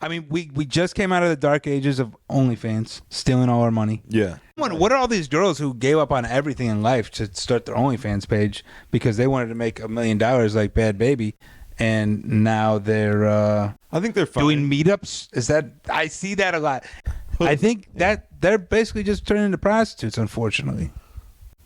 I mean, we just came out of the dark ages of OnlyFans, stealing all our money. Yeah. What are all these girls who gave up on everything in life to start their OnlyFans page because they wanted to make $1 million like Bad Baby, and now they're I think they're fine. doing meetups? I see that a lot. I think that they're basically just turning into prostitutes, unfortunately.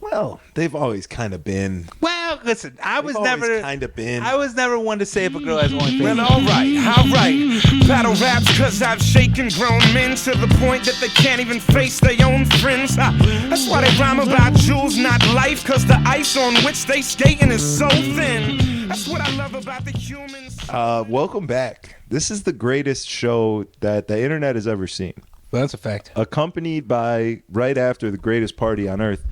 Well, they've always kind of been. Well, listen, I was never one to say if a girl has OnlyFans. Well, all right. Battle raps cause I've shaken grown men to the point that they can't even face their own friends. That's why they rhyme about jewels, not life, cause the ice on which they skating is so thin. That's what I love about the humans. Welcome back. This is the greatest show that the internet has ever seen. Well, that's a fact. Accompanied by, right after, the greatest party on earth.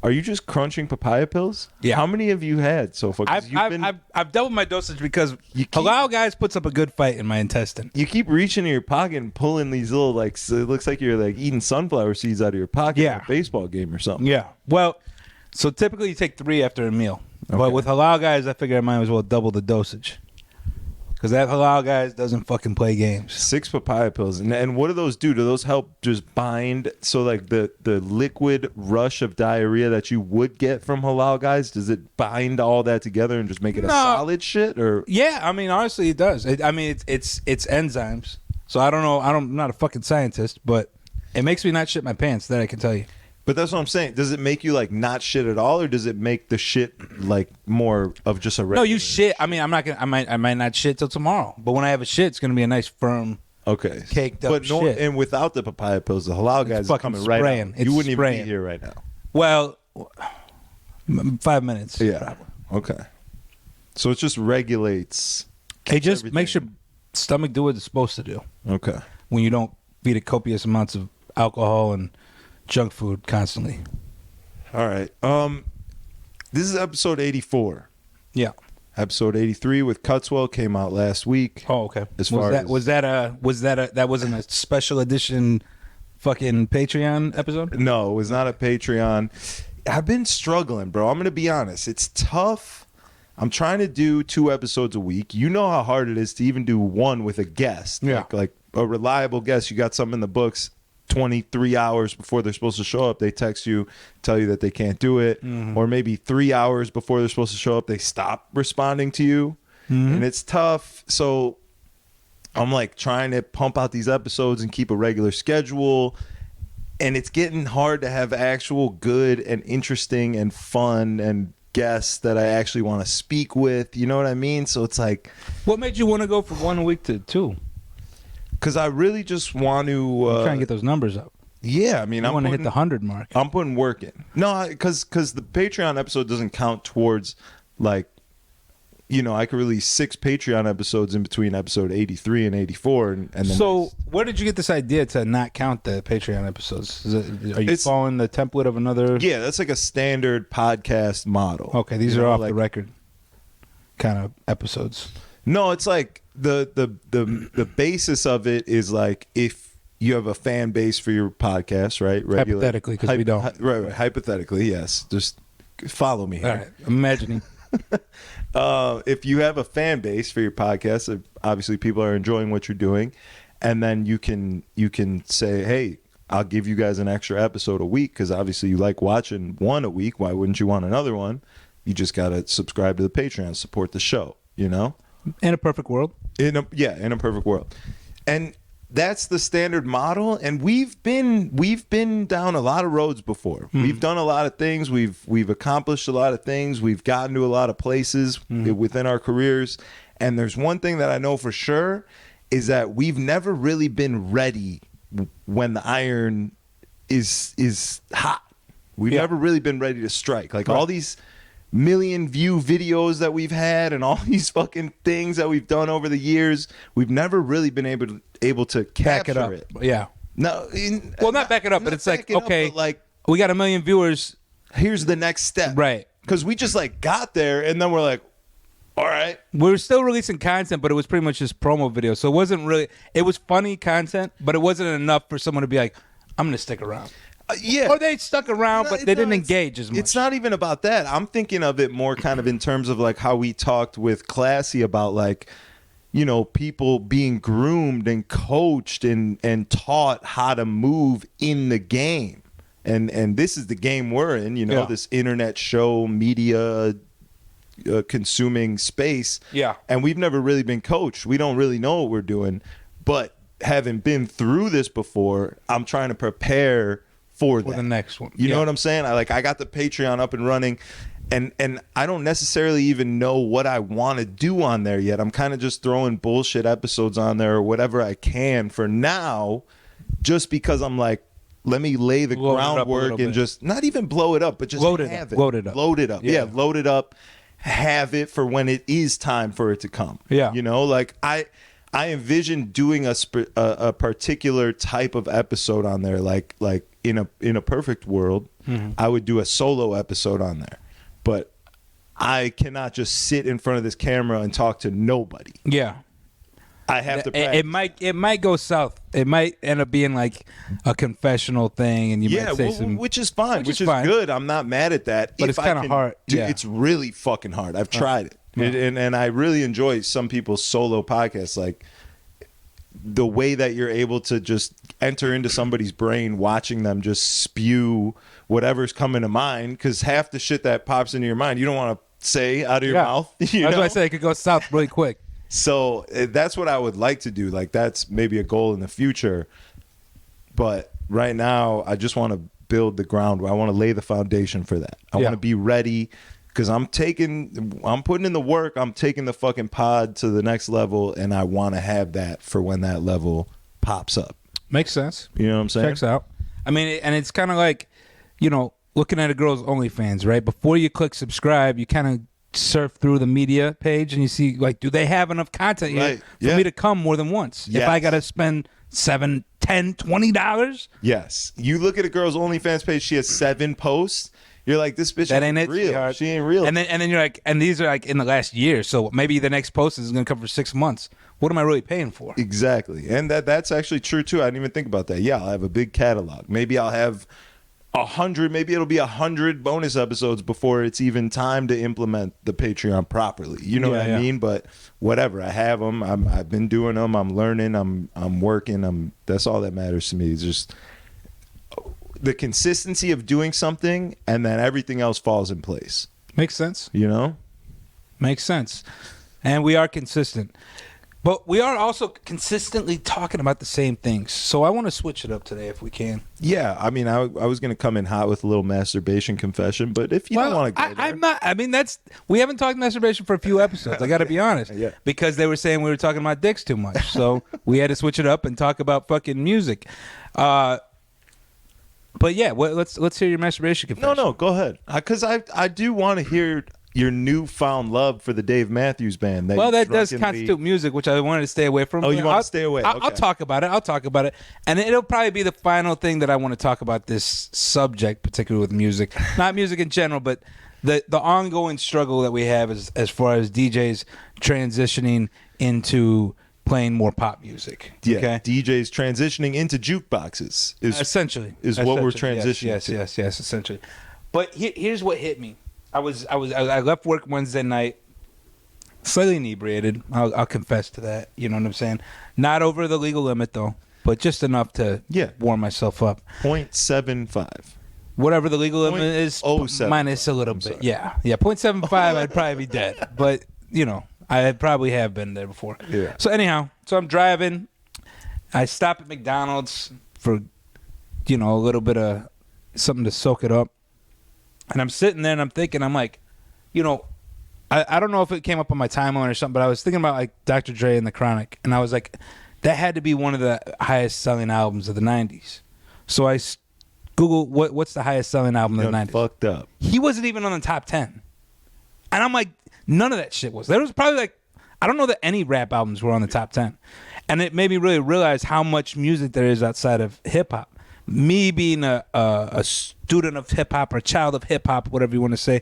Are you just crunching papaya pills? Yeah. How many have you had so far? I've doubled my dosage because Halal Guys puts up a good fight in my intestine. You keep reaching in your pocket and pulling these little, like, so it looks like you're like eating sunflower seeds out of your pocket in a baseball game or something. Yeah. Well, so typically you take 3 after a meal. Okay. But with Halal Guys, I figure I might as well double the dosage. Because that Halal Guys doesn't fucking play games. 6 papaya pills. And what do those do? Do those help just bind? So like the liquid rush of diarrhea that you would get from Halal Guys, does it bind all that together and just make it a solid shit? Or yeah, I mean, honestly, it does. It's enzymes. So I don't know. I'm not a fucking scientist, but it makes me not shit my pants. That I can tell you. But that's what I'm saying. Does it make you like not shit at all, or does it make the shit like more of just a regular? No, you shit. I mean, I'm not gonna. I might not shit till tomorrow. But when I have a shit, it's gonna be a nice firm, caked up shit. And without the papaya pills, the Halal Guys is coming right out. You wouldn't even be here right now. Well, 5 minutes. Yeah. Probably. Okay. So it just regulates. It just makes your stomach do what it's supposed to do. Okay. When you don't feed it copious amounts of alcohol and junk food constantly. All right. This is episode 84. Yeah. Episode 83 with Cutswell came out last week. Oh, okay. That wasn't a special edition fucking Patreon episode? No, it was not a Patreon. I've been struggling, bro. I'm going to be honest. It's tough. I'm trying to do 2 episodes a week. You know how hard it is to even do one with a guest. Yeah. Like a reliable guest. You got something in the books. 23 hours before they're supposed to show up, they text you, tell you that they can't do it. Mm-hmm. Or maybe 3 hours before they're supposed to show up, they stop responding to you. Mm-hmm. And it's tough. So I'm like trying to pump out these episodes and keep a regular schedule. And it's getting hard to have actual good and interesting and fun and guests that I actually want to speak with. You know what I mean? So it's like, what made you want to go from 1 week to 2? Because I really just want to try and get those numbers up. Yeah, I mean, I want to hit the 100 mark. I'm putting work in. No, because the Patreon episode doesn't count towards, like, you know, I could release 6 Patreon episodes in between episode 83 and 84. And then so where did you get this idea to not count the Patreon episodes? Are you following the template of another? Yeah, that's like a standard podcast model. Okay, these are off the record kind of episodes. No, it's like the basis of it is like if you have a fan base for your podcast, right? Hypothetically, because we don't. Right. Hypothetically, yes. Just follow me here. All right. I'm imagining. If you have a fan base for your podcast, obviously people are enjoying what you're doing, and then you can say, hey, I'll give you guys an extra episode a week because obviously you like watching one a week. Why wouldn't you want another one? You just got to subscribe to the Patreon, support the show, you know? In a perfect world. In a perfect world. And that's the standard model. And we've been down a lot of roads before. We've done a lot of things. We've accomplished a lot of things. We've gotten to a lot of places within our careers. And there's one thing that I know for sure is that we've never really been ready when the iron is hot. We've never really been ready to strike. Like all these million view videos that we've had and all these fucking things that we've done over the years, we've never really been able to capture it. Yeah. No, not back it up, but it's like, okay, like we got 1 million viewers. Here's the next step. Right. Because we just like got there and then we're like, all right. We were still releasing content, but it was pretty much just promo videos. So it wasn't really, it was funny content, but it wasn't enough for someone to be like, I'm going to stick around. Yeah. Or they stuck around, but they didn't engage as much. It's not even about that. I'm thinking of it more kind of in terms of like how we talked with Classy about like, you know, people being groomed and coached and taught how to move in the game. And this is the game we're in, you know, this internet show media consuming space. Yeah. And we've never really been coached. We don't really know what we're doing. But having been through this before, I'm trying to prepare for the next one. You know what I'm saying? I got the Patreon up and running. And I don't necessarily even know what I want to do on there yet. I'm kind of just throwing bullshit episodes on there or whatever I can for now, just because I'm like, let me lay the groundwork and just not even blow it up, but just have it. Load it up. Load it up. Yeah, load it up. Have it for when it is time for it to come. Yeah. You know, like I envision doing a particular type of episode on there, like in a perfect world, I would do a solo episode on there. But I cannot just sit in front of this camera and talk to nobody. Yeah. I have to practice. It might go south. It might end up being like a confessional thing, and you might say some, which is fine, which is fine. good. I'm not mad at that. But it's kind of hard. It's really fucking hard. I've tried it. And I really enjoy some people's solo podcasts, like the way that you're able to just enter into somebody's brain, watching them just spew whatever's coming to mind, because half the shit that pops into your mind you don't want to say out of your mouth. That's why I say it could go south really quick. So that's what I would like to do. Like, that's maybe a goal in the future. But right now, I just want to build the ground. I want to lay the foundation for that. I want to be ready, because I'm putting in the work. I'm taking the fucking pod to the next level, and I want to have that for when that level pops up. Makes sense. You know what I'm saying? Checks out. I mean, and it's kind of like, you know, looking at a girl's OnlyFans, right? Before you click subscribe, you kind of surf through the media page and you see, like, do they have enough content here for me to come more than once? Yes. If I got to spend $7, $10, $20? Yes. You look at a girl's OnlyFans page, she has 7 posts. You're like, this bitch that ain't real. Sweetheart. She ain't real. And then you're like, and these are like in the last year, so maybe the next post is going to come for 6 months. What am I really paying for? Exactly. And that's actually true too. I didn't even think about that. Yeah, I'll have a big catalog. Maybe I'll have 100, maybe it'll be 100 bonus episodes before it's even time to implement the Patreon properly. You know what I mean? But whatever, I have them. I've been doing them. I'm learning. I'm working. That's all that matters to me. It's just the consistency of doing something, and then everything else falls in place. Makes sense. You know? Makes sense. And we are consistent. But we are also consistently talking about the same things. So I want to switch it up today if we can. Yeah, I mean, I was going to come in hot with a little masturbation confession, but if you don't want to go there. I'm not. I mean, we haven't talked masturbation for a few episodes. I got to be honest. Yeah. Because they were saying we were talking about dicks too much. So we had to switch it up and talk about fucking music. But yeah, let's hear your masturbation confession. No, go ahead. Because I do want to hear your newfound love for the Dave Matthews Band. That does constitute music, which I wanted to stay away from. Oh, you want to stay away? I'll talk about it. And it'll probably be the final thing that I want to talk about this subject, particularly with music. Not music in general, but the ongoing struggle that we have as far as DJs transitioning into playing more pop music. Yeah, okay? DJs transitioning into jukeboxes is what we're transitioning to. Yes, essentially. But here's what hit me. I left work Wednesday night, slightly inebriated. I'll confess to that. You know what I'm saying? Not over the legal limit though, but just enough to warm myself up. 0.75. Whatever the legal limit is, 0.07. minus a little bit. Yeah. 0.75. I'd probably be dead, but you know, I probably have been there before. Yeah. So anyhow, I'm driving. I stop at McDonald's for, a little bit of something to soak it up. And I'm sitting there and I'm thinking, I'm like, I don't know if it came up on my timeline or something, but I was thinking about like Dr. Dre and The Chronic. And I was like, that had to be one of the highest selling albums of the 90s. So I Googled what's the highest selling album of the 90s. Fucked up. He wasn't even on the top 10. And I'm like, none of that shit was. There was probably like, I don't know that any rap albums were on the top 10. And it made me really realize how much music there is outside of hip hop. Me being a student of hip hop or a child of hip hop, whatever you want to say,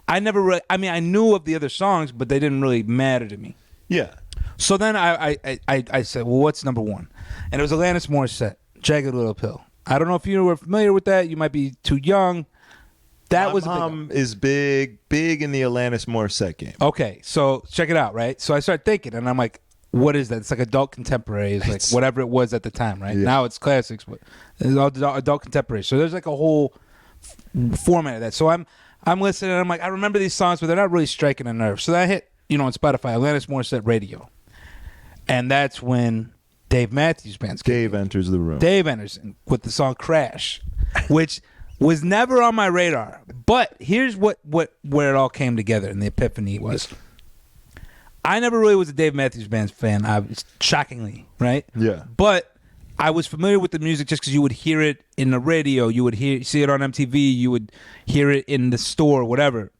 I never really, I knew of the other songs, but they didn't really matter to me. Yeah. So then I said, well, what's number one? And it was Alanis Morissette, Jagged Little Pill. I don't know if you were familiar with that. You might be too young. That was My mom is big in the Alanis Morissette game. Okay, so check it out, right? So I start thinking, and I'm like, what is that? It's like adult contemporary. It's like whatever it was at the time, right? Yeah. Now it's classics, but it's all adult contemporary. So there's like a whole format of that. So I'm listening and I'm like, I remember these songs, but they're not really striking a nerve. So then I hit, on Spotify, Alanis Morissette Radio. And that's when Dave Matthews Band's Dave enters the room. Dave enters with the song Crash, which was never on my radar. But here's where it all came together and the epiphany was. I never really was a Dave Matthews Band fan, shockingly, right? Yeah. But I was familiar with the music just because you would hear it in the radio, you would see it on MTV, you would hear it in the store, whatever.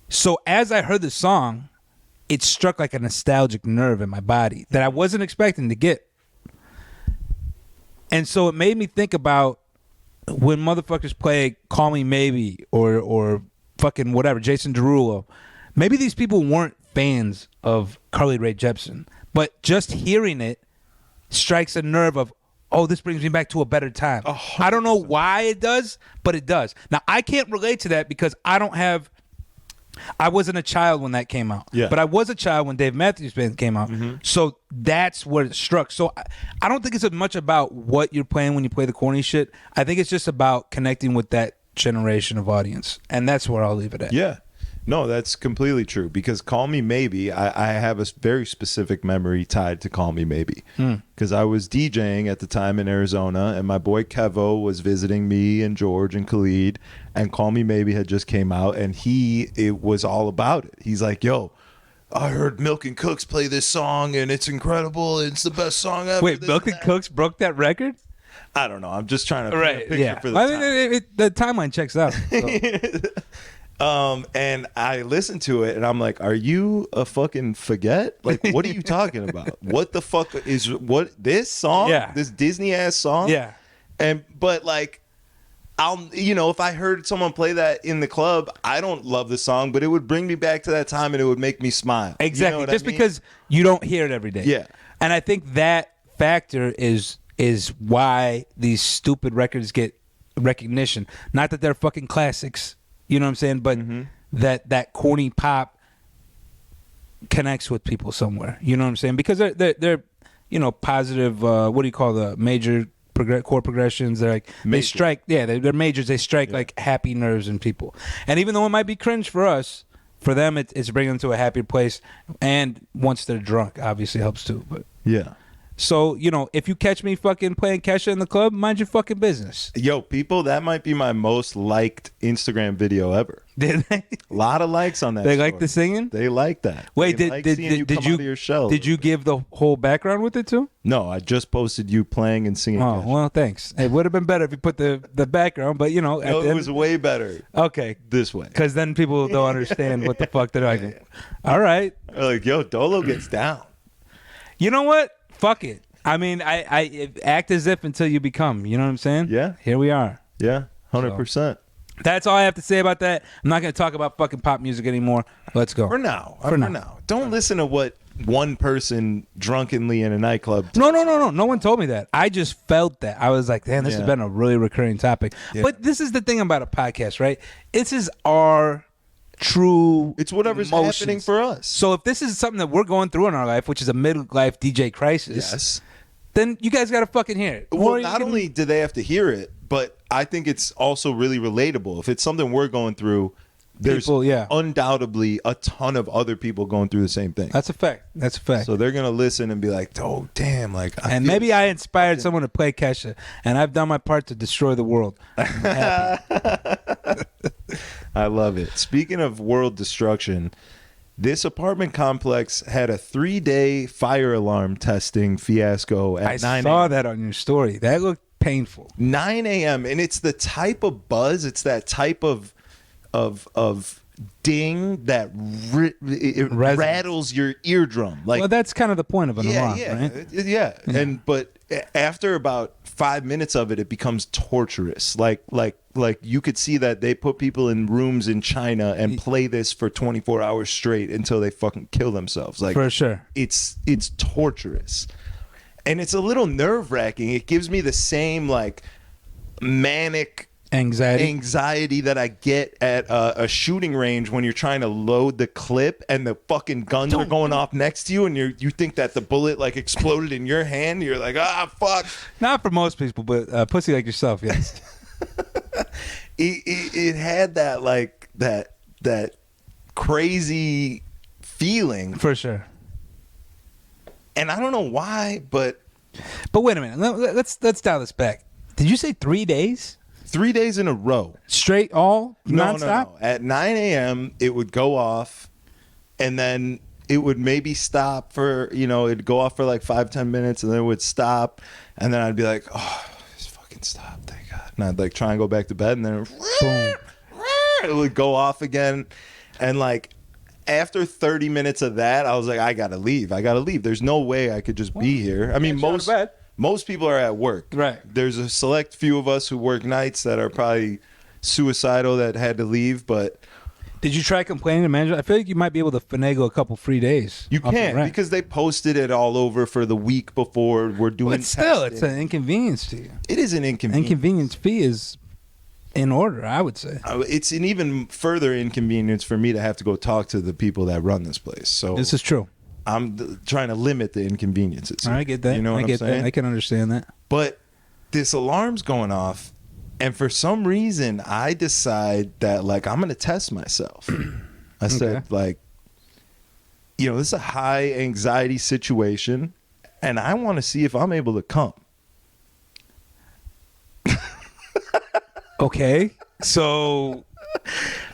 So as I heard the song, it struck like a nostalgic nerve in my body that I wasn't expecting to get. And so it made me think about when motherfuckers play Call Me Maybe or fucking whatever, Jason Derulo. Maybe these people weren't fans of Carly Rae Jepsen, but just hearing it strikes a nerve of, oh, this brings me back to a better time. I don't know why it does, but it does. Now, I can't relate to that because I wasn't a child when that came out. Yeah. But I was a child when Dave Matthews Band came out. Mm-hmm. So that's where it struck. So I don't think it's as much about what you're playing when you play the corny shit. I think it's just about connecting with that generation of audience. And that's where I'll leave it at. Yeah. No, that's completely true because Call Me Maybe, I have a very specific memory tied to Call Me Maybe because I was DJing at the time in Arizona and my boy Kevo was visiting me and George and Khalid and Call Me Maybe had just came out and it was all about it. He's like, yo, I heard Milk and Cooks play this song and it's incredible. It's the best song ever. Wait, Milk and Cooks broke that record? I don't know. I'm just trying to paint a picture for the I time. mean, the timeline checks out. So. And I listened to it and I'm like, are you a fucking forget? Like, what are you talking about? What the fuck is this song? Yeah. This Disney ass song? Yeah. But like, if I heard someone play that in the club, I don't love the song, but it would bring me back to that time and it would make me smile. Exactly. You know Just because you don't hear it every day. Yeah. And I think that factor is why these stupid records get recognition. Not that they're fucking classics. You know what I'm saying? But that corny pop connects with people somewhere. You know what I'm saying? Because they're positive. What do you call the major chord progressions? They're like Major. they strike. Yeah, they're majors. They strike like happy nerves in people. And even though it might be cringe for us, for them it's bringing them to a happier place. And once they're drunk, obviously helps too. But Yeah. so, if you catch me fucking playing Kesha in the club, mind your fucking business. Yo, people, that might be my most liked Instagram video ever. Did they? A lot of likes on that. They like story. the singing? They like that. Wait, They like seeing you come out of your shell. did you give the whole background with it too? No, I just posted you playing and singing. Oh, Kesha. well, thanks. It would have been better if you put the background, but No, it was way better okay. this way. Because then people don't understand what the fuck they're like. All right. They're like, yo, Dolo gets down. You know what? Fuck it. I mean, I act as if until you become. You know what I'm saying? Yeah. Here we are. Yeah, 100%. That's all I have to say about that. I'm not going to talk about fucking pop music anymore. Let's go. For now. For now. Don't listen to what one person drunkenly in a nightclub. No. No one told me that. I just felt that. I was like, damn, this has been a really recurring topic. Yeah. But this is the thing about a podcast, right? This is our true It's whatever's emotions. happening for us. So if this is something that we're going through in our life, which is a midlife DJ crisis, Yes. then you guys got to fucking hear it. Well, not only do they have to hear it, but I think it's also really relatable. If it's something we're going through, there's People, yeah. undoubtedly a ton of other people going through the same thing. That's a fact. That's a fact. So they're going to listen and be like, oh, damn. Like, And maybe I inspired someone to play Kesha, and I've done my part to destroy the world. I'm happy. I love it. Speaking of world destruction, this apartment complex had a 3-day fire alarm testing fiasco at I 9 saw a.m. that on your story. That looked painful. 9 a.m. And it's the type of buzz. It's that type of ding that it Resonates. rattles your eardrum. Like, Well, that's kind of the point of an alarm, yeah, right? yeah. But after about 5 minutes of it, it becomes torturous. Like you could see that they put people in rooms in China and play this for 24 hours straight until they fucking kill themselves. Like, For sure. it's torturous, and it's a little nerve wracking. It gives me the same like manic anxiety that I get at a shooting range when you're trying to load the clip and the fucking guns are going off next to you and you think that the bullet like exploded in your hand. You're like, fuck. Not for most people, but pussy like yourself, yes. It had that like that crazy feeling For sure. and I don't know why, but wait a minute. Let's dial this back. Did you say 3 days? 3 days in a row. Straight all nonstop? No. At 9 a.m. it would go off and then it would maybe stop for, it'd go off for like 5-10 minutes and then it would stop and then I'd be like, oh, it's fucking stopped, thank God. And I'd like try and go back to bed and then boom, it would go off again. And like after 30 minutes of that, I was like, I gotta leave. There's no way I could just be here. I mean, most people are at work. Right. There's a select few of us who work nights that are probably suicidal that had to leave, but Did you try complaining to manager? I feel like you might be able to finagle a couple free days. you can't because they posted it all over for the week before we're doing But still, testing. it's an inconvenience to you. It is an inconvenience. Inconvenience fee is in order, I would say. It's an even further inconvenience for me to have to go talk to the people that run this place. So This is true. I'm trying to limit the inconveniences. I get that. You know what I I'm get saying? that. I can understand that. But this alarm's going off, and for some reason, I decide that like I'm going to test myself. I said like, this is a high anxiety situation, and I want to see if I'm able to come. Okay, so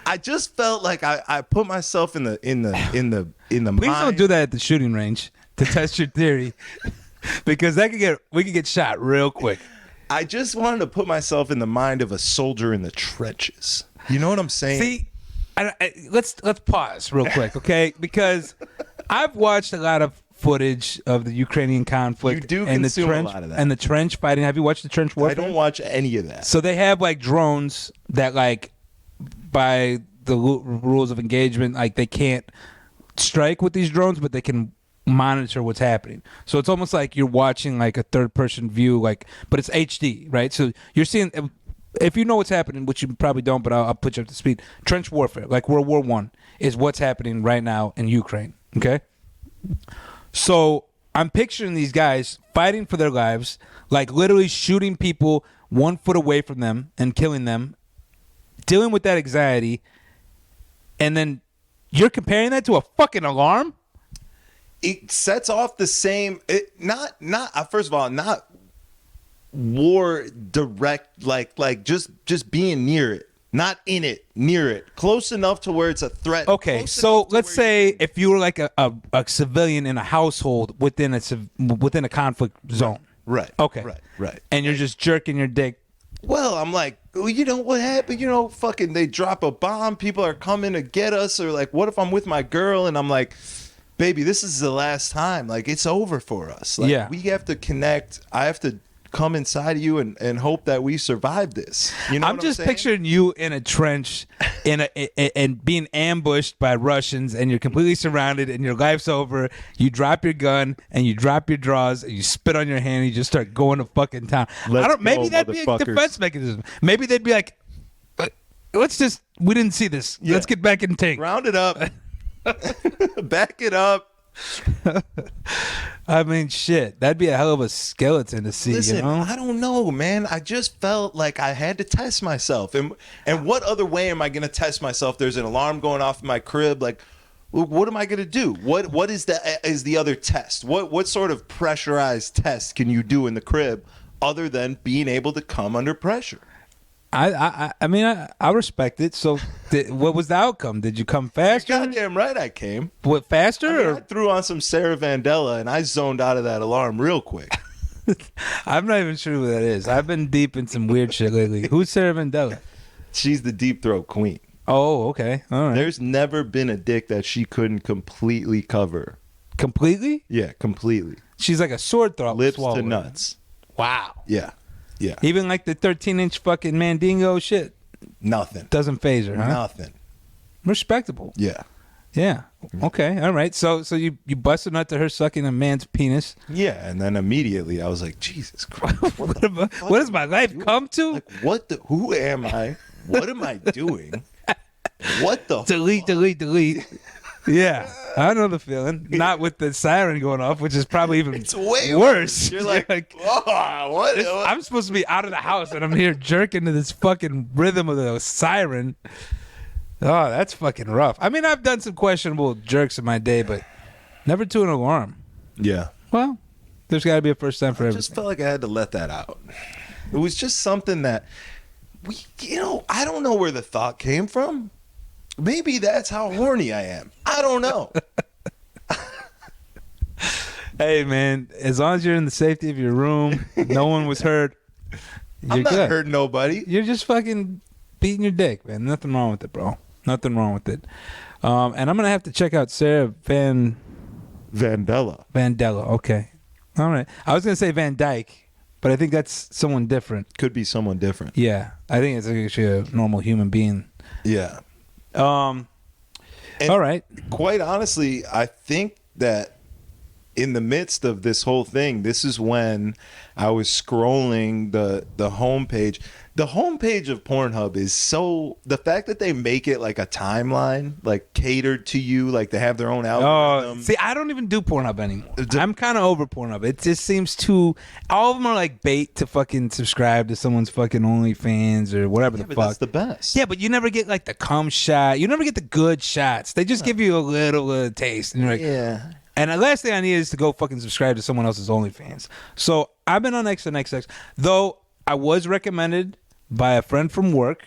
I just felt like I put myself in the please mind. don't do that at the shooting range to test your theory, because we could get shot real quick. I just wanted to put myself in the mind of a soldier in the trenches. You know what I'm saying? See, let's pause real quick, okay? Because I've watched a lot of footage of the Ukrainian conflict. You do and consume the trench, a lot of that. and the trench fighting. Have you watched the trench warfare? I don't watch any of that. So they have like drones that like by the rules of engagement, like they can't strike with these drones, but they can monitor what's happening. So it's almost like you're watching like a third person view, like, but it's HD, right? So you're seeing, if you know what's happening, which you probably don't, but I'll put you up to speed. Trench warfare, like World War I, is what's happening right now in Ukraine. Okay. So I'm picturing these guys fighting for their lives, like literally shooting people 1 foot away from them and killing them, dealing with that anxiety, and then you're comparing that to a fucking alarm? It sets off the same. First of all, not war direct. Like just being near it, not in it, near it, close enough to where it's a threat. Okay, so let's say if you were like a civilian in a household within a conflict zone. Right. Okay. Right. And you're just jerking your dick. Well, I'm like, well, what happened? Fucking they drop a bomb. People are coming to get us. Or like, what if I'm with my girl and I'm like, baby, this is the last time. Like, it's over for us. Like, Yeah. we have to connect. I have to come inside of you and hope that we survive this. You know I'm what just I'm saying? picturing you in a trench and being ambushed by Russians, and you're completely surrounded and your life's over. You drop your gun and you drop your drawers and you spit on your hand and you just start going to fucking town. Maybe that'd be a defense mechanism. Maybe they'd be like, we didn't see this. Yeah. Let's get back in tank. Round it up. Back it up. I mean, shit. That'd be a hell of a skeleton to see, Listen, you know? I don't know, man. I just felt like I had to test myself. And what other way am I going to test myself? There's an alarm going off in my crib. Like, what am I going to do? What is the other test? What sort of pressurized test can you do in the crib other than being able to come under pressure? I mean, I respect it. So, what was the outcome? Did you come faster? Goddamn right I came. What, faster? I threw on some Sarah Vandella and I zoned out of that alarm real quick. I'm not even sure who that is. I've been deep in some weird shit lately. Who's Sarah Vandella? She's the deep throat queen. Oh, okay. All right. There's never been a dick that she couldn't completely cover. Completely? Yeah, completely. She's like a sword thrower. Lips to nuts. Wow. Yeah. Yeah. Even like the 13-inch fucking Mandingo shit Nothing. doesn't phase her, huh? Nothing. Respectable. Yeah. Yeah. Okay. All right. So you bust a nut to her sucking a man's penis. Yeah, and then immediately I was like, Jesus Christ, What does my life come to? like who am I? What am I doing? What the Delete. Yeah, I know the feeling. Not with the siren going off, which is probably even It's way worse. You're like, oh, what? I'm supposed to be out of the house and I'm here jerking to this fucking rhythm of the siren. Oh, that's fucking rough. I mean, I've done some questionable jerks in my day, but never to an alarm. Yeah. Well, there's got to be a first time for I everything. just felt like I had to let that out. It was just something that I don't know where the thought came from. Maybe that's how horny I am. I don't know. Hey, man, as long as you're in the safety of your room, no one was hurt, you're I'm not good. hurting nobody. You're just fucking beating your dick, man. Nothing wrong with it, bro. Nothing wrong with it. And I'm going to have to check out Sarah Vandella. Vandella. Okay. All right. I was going to say Van Dyke, but I think that's someone different. Could be someone different. Yeah. I think it's actually a normal human being. Yeah. All right. Quite honestly, I think that in the midst of this whole thing, this is when I was scrolling the homepage. The homepage of Pornhub is the fact that they make it like a timeline, like catered to you, like they have their own algorithm. See, I don't even do Pornhub anymore. I'm kind of over Pornhub. It just seems all of them are like bait to fucking subscribe to someone's fucking OnlyFans or whatever the but fuck. that's the best. Yeah, but you never get like the cum shot. You never get the good shots. They just give you a little taste. And you're like, Yeah. And the last thing I need is to go fucking subscribe to someone else's OnlyFans. So I've been on XNXX, though I was recommended by a friend from work,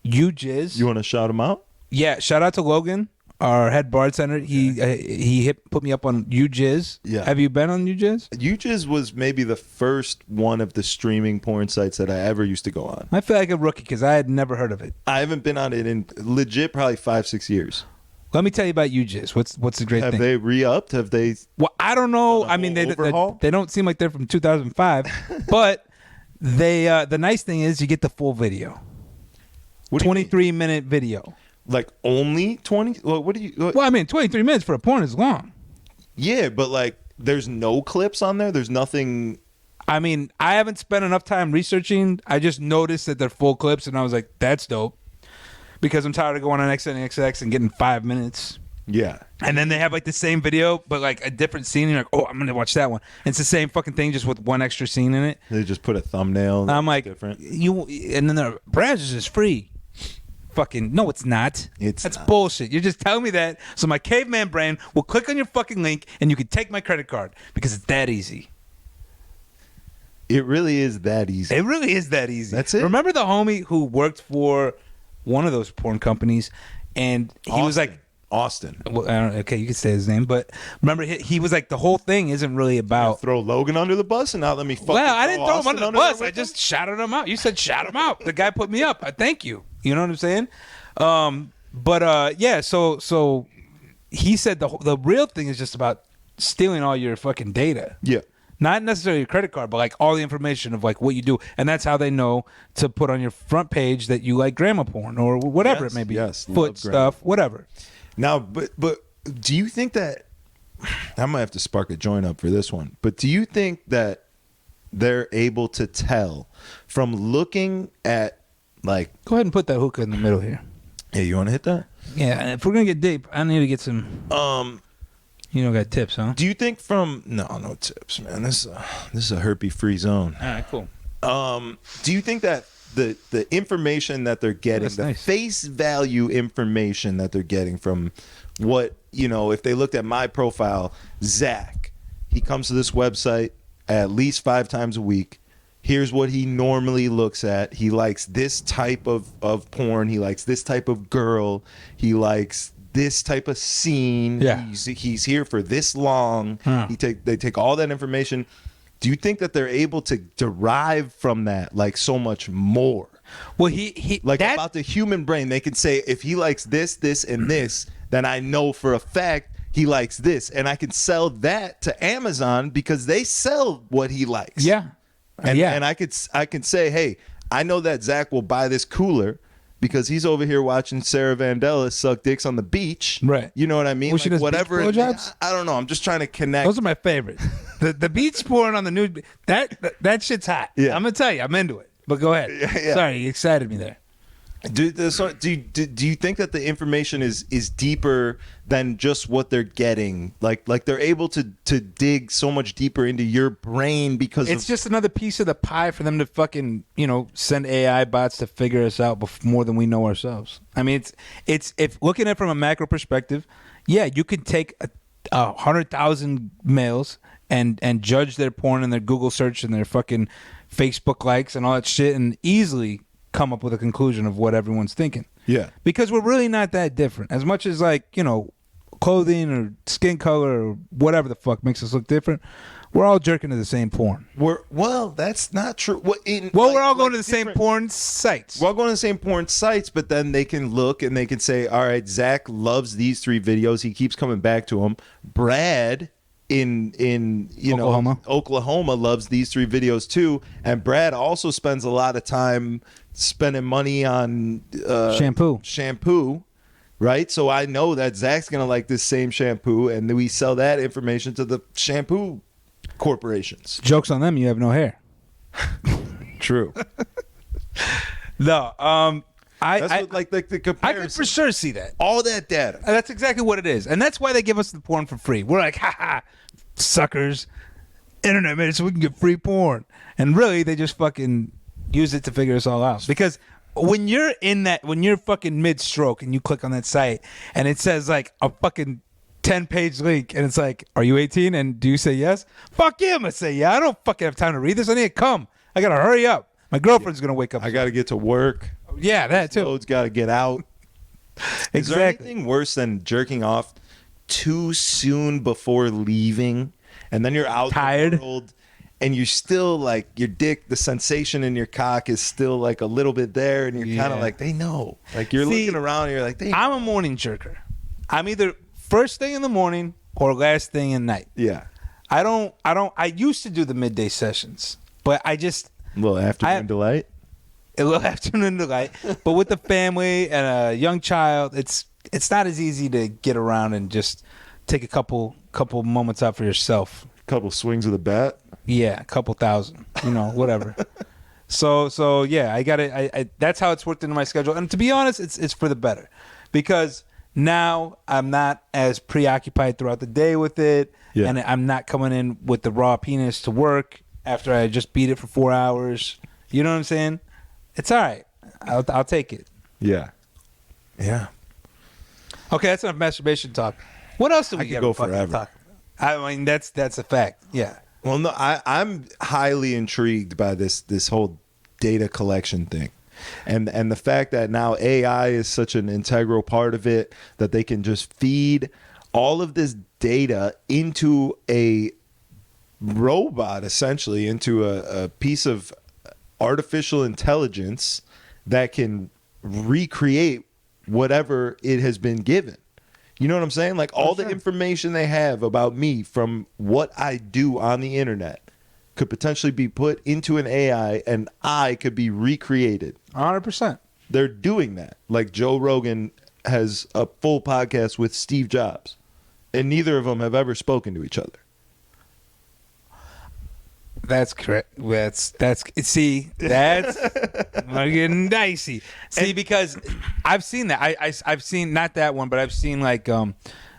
UJizz. You want to shout them out? Yeah, shout out to Logan, our head bartender. He put me up on UJizz. Yeah. Have you been on UJizz? UJizz was maybe the first one of the streaming porn sites that I ever used to go on. I feel like a rookie because I had never heard of it. I haven't been on it in legit probably 5-6 years. Let me tell you about UJizz. What's the great Have thing? they re-upped? Have they? Well, I don't know. Done a I mean, whole overhaul? they don't seem like they're from 2005, but they the nice thing is you get the full video, What do you mean? 23-minute video. Like only 20? Well, what do you? Well, I mean, 23 minutes for a porn is long. Yeah, but like, there's no clips on there. There's nothing. I mean, I haven't spent enough time researching. I just noticed that they're full clips, and I was like, that's dope. Because I'm tired of going on XNXX and getting 5 minutes. Yeah. And then they have like the same video, but like a different scene. And you're like, oh, I'm going to watch that one. And it's the same fucking thing, just with one extra scene in it. They just put a thumbnail. And I'm like, different. and then the Brazzers is free. Fucking, no, it's not. That's not. bullshit. You're just telling me that. So my caveman brain will click on your fucking link and you can take my credit card because it's that easy. It really is that easy. It really is that easy. That's it. Remember the homie who worked for one of those porn companies, and he was like, Austin. well, I don't, okay, you can say his name, but remember he was like, the whole thing isn't really about. Throw Logan under the bus and not let me fucking Well, I didn't throw him Austin under the bus. there I with just him? shouted him out. You said shout him out. The guy put me up. I thank you. You know what I'm saying? Yeah. So he said the real thing is just about stealing all your fucking data. Yeah. Not necessarily your credit card, but like all the information of like what you do, and that's how they know to put on your front page that you like grandma porn or whatever Yes, it may be, yes, foot love grandma. stuff, whatever. Now, but do you think that I might have to spark a joint up for this one? But do you think that they're able to tell from looking at like? Go ahead and put that hookah in the middle here. Hey, you want to hit that? Yeah, and if we're gonna get deep, I need to get some. You don't got tips, huh? Do you think from no tips, man? This is a herpy-free zone. All right, cool. Do you think that the information that they're getting, That's the nice. face value information that they're getting from what, if they looked at my profile, Zach, he comes to this website at least 5 times a week. Here's what he normally looks at. He likes this type of porn. He likes this type of girl. He likes this type of scene. Yeah. He's here for this long. Huh. They take all that information. Do you think that they're able to derive from that like so much more? Well, he Like about the human brain, they can say if he likes this, this, and this, then I know for a fact he likes this, and I can sell that to Amazon because they sell what he likes. yeah, And yeah. and I can say, hey, I know that Zach will buy this cooler because he's over here watching Sarah Vandella suck dicks on the beach. Right. You know what I mean? Well, she does whatever. beach blowjobs? I don't know. I'm just trying to connect. Those are my favorite. The beach porn on the nude, that shit's hot. Yeah. I'm gonna tell you, I'm into it. But go ahead. Yeah. Sorry, you excited me there. Do you think that the information is deeper than just what they're getting? Like they're able to dig so much deeper into your brain because It's just another piece of the pie for them to fucking, send AI bots to figure us out more than we know ourselves. I mean, it's if looking at it from a macro perspective, yeah, you could take 100,000 males and judge their porn and their Google search and their fucking Facebook likes and all that shit and easily come up with a conclusion of what everyone's thinking. Yeah. Because we're really not that different. As much as clothing or skin color or whatever the fuck makes us look different, we're all jerking to the same porn. Well, that's not true. We're all going to the same porn sites. We're all going to the same porn sites, but then they can look and they can say, all right, Zach loves these 3 videos. He keeps coming back to them. Brad in Oklahoma loves these 3 videos too, and Brad also spends a lot of time spending money on shampoo, right? So I know that Zach's gonna like this same shampoo, and then we sell that information to the shampoo corporations. Joke's on them, you have no hair. True. No, the comparison. I could for sure see that. All that data. And that's exactly what it is. And that's why they give us the porn for free. We're like, ha, suckers. Internet made it so we can get free porn. And really, they just fucking use it to figure us all out. Because when you're fucking mid-stroke and you click on that site and it says like a fucking 10-page link and it's like, are you 18 and do you say yes? Fuck yeah, I'm going to say yeah. I don't fucking have time to read this. I need to come. I got to hurry up. My girlfriend's going to wake up. I got to get to work. Yeah, that too. Load's got to get out. Exactly. Is there anything worse than jerking off too soon before leaving, and then you're out tired, in the world, and you're still like your dick, the sensation in your cock is still like a little bit there, and you're kind of like they know, like you're looking around, and you're like they know. I'm a morning jerker. I'm either first thing in the morning or last thing at night. Yeah. I used to do the midday sessions, but I just a little afternoon delight. A little afternoon delight, but with the family and a young child, it's not as easy to get around and just take a couple moments out for yourself. Couple swings of the bat. Yeah, a couple thousand, whatever. So yeah, I got it. That's how it's worked into my schedule, and to be honest, it's for the better, because now I'm not as preoccupied throughout the day with it, and I'm not coming in with the raw penis to work after I just beat it for 4 hours. You know what I'm saying? It's all right. I'll take it. Yeah. Yeah. Okay, that's enough masturbation talk. What else do we go forever? Talk about? I mean, that's a fact. Yeah. Well, no, I'm highly intrigued by this whole data collection thing, and the fact that now AI is such an integral part of it that they can just feed all of this data into a robot, essentially into a piece of artificial intelligence that can recreate whatever it has been given. You know what I'm saying? Like all the information they have about me from what I do on the internet could potentially be put into an AI and I could be recreated. 100%. They're doing that. Like Joe Rogan has a full podcast with Steve Jobs, and neither of them have ever spoken to each other. That's correct. That's getting dicey. See, because I've seen that. I've seen not that one, but I've seen like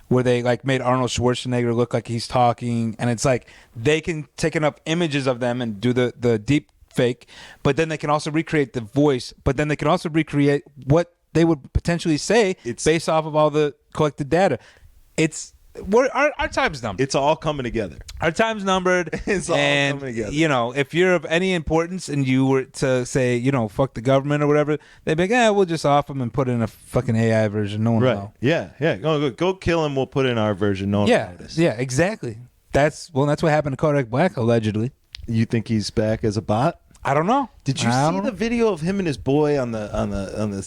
where they like made Arnold Schwarzenegger look like he's talking, and it's like they can take enough images of them and do the deep fake, but then they can also recreate the voice, but then they can also recreate what they would potentially say based off of all the collected data. Our time's numbered. It's all coming together. Our time's numbered. It's all coming together. If you're of any importance and you were to say, fuck the government or whatever, they'd be like, we'll just off them and put in a fucking AI version. No one will know. Yeah. Go kill him. We'll put in our version. No one will notice. Yeah, exactly. That's what happened to Kodak Black, allegedly. You think he's back as a bot? I don't know. Did you see the video of him and his boy on the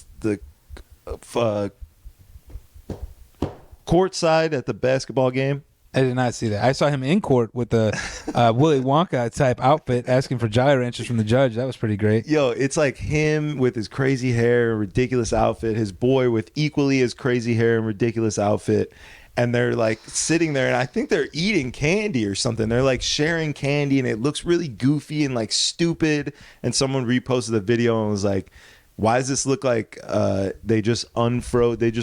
court side at the basketball game? I did not see that. I saw him in court with the Willy Wonka type outfit asking for Jolly Ranchers from the judge. That was pretty great. Yo, it's like him with his crazy hair, ridiculous outfit, his boy with equally as crazy hair and ridiculous outfit. And they're like sitting there, and I think they're eating candy or something. They're like sharing candy, and it looks really goofy and like stupid. And someone reposted the video and was like, why does this look like they just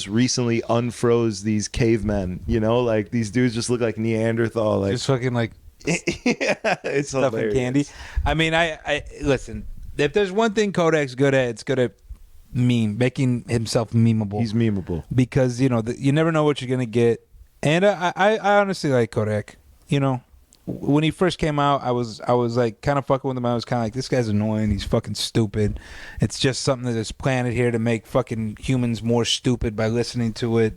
recently unfroze these cavemen? You know, like these dudes just look like Neanderthal. Like Just fucking like yeah, it's stuff and hilarious. candy. I mean, I listen. If there's one thing Kodak's good at, it's good at making himself memeable. He's memeable. Because you know you never know what you're gonna get. And I honestly like Kodak. You know, when he first came out, I was like kind of fucking with him. I was kind of like, this guy's annoying. He's fucking stupid. It's just something that's planted here to make fucking humans more stupid by listening to it,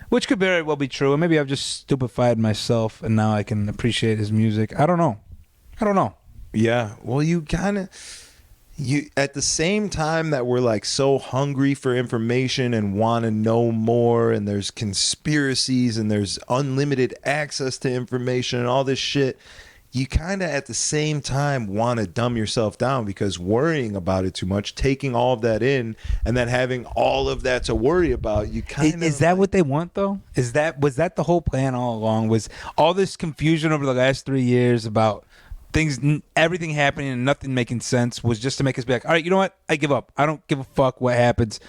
which could very well be true. And maybe I've just stupefied myself, and now I can appreciate his music. I don't know. Yeah. Well, you at the same time that we're like so hungry for information and want to know more, and there's conspiracies and there's unlimited access to information and all this shit, you kind of at the same time want to dumb yourself down, because worrying about it too much, taking all of that in, and then having all of that to worry about, you kind of... Is that what they want, though? Was that the whole plan all along? Was all this confusion over the last 3 years about everything happening and nothing making sense was just to make us be like, all right, you know what? I give up. I don't give a fuck what happens.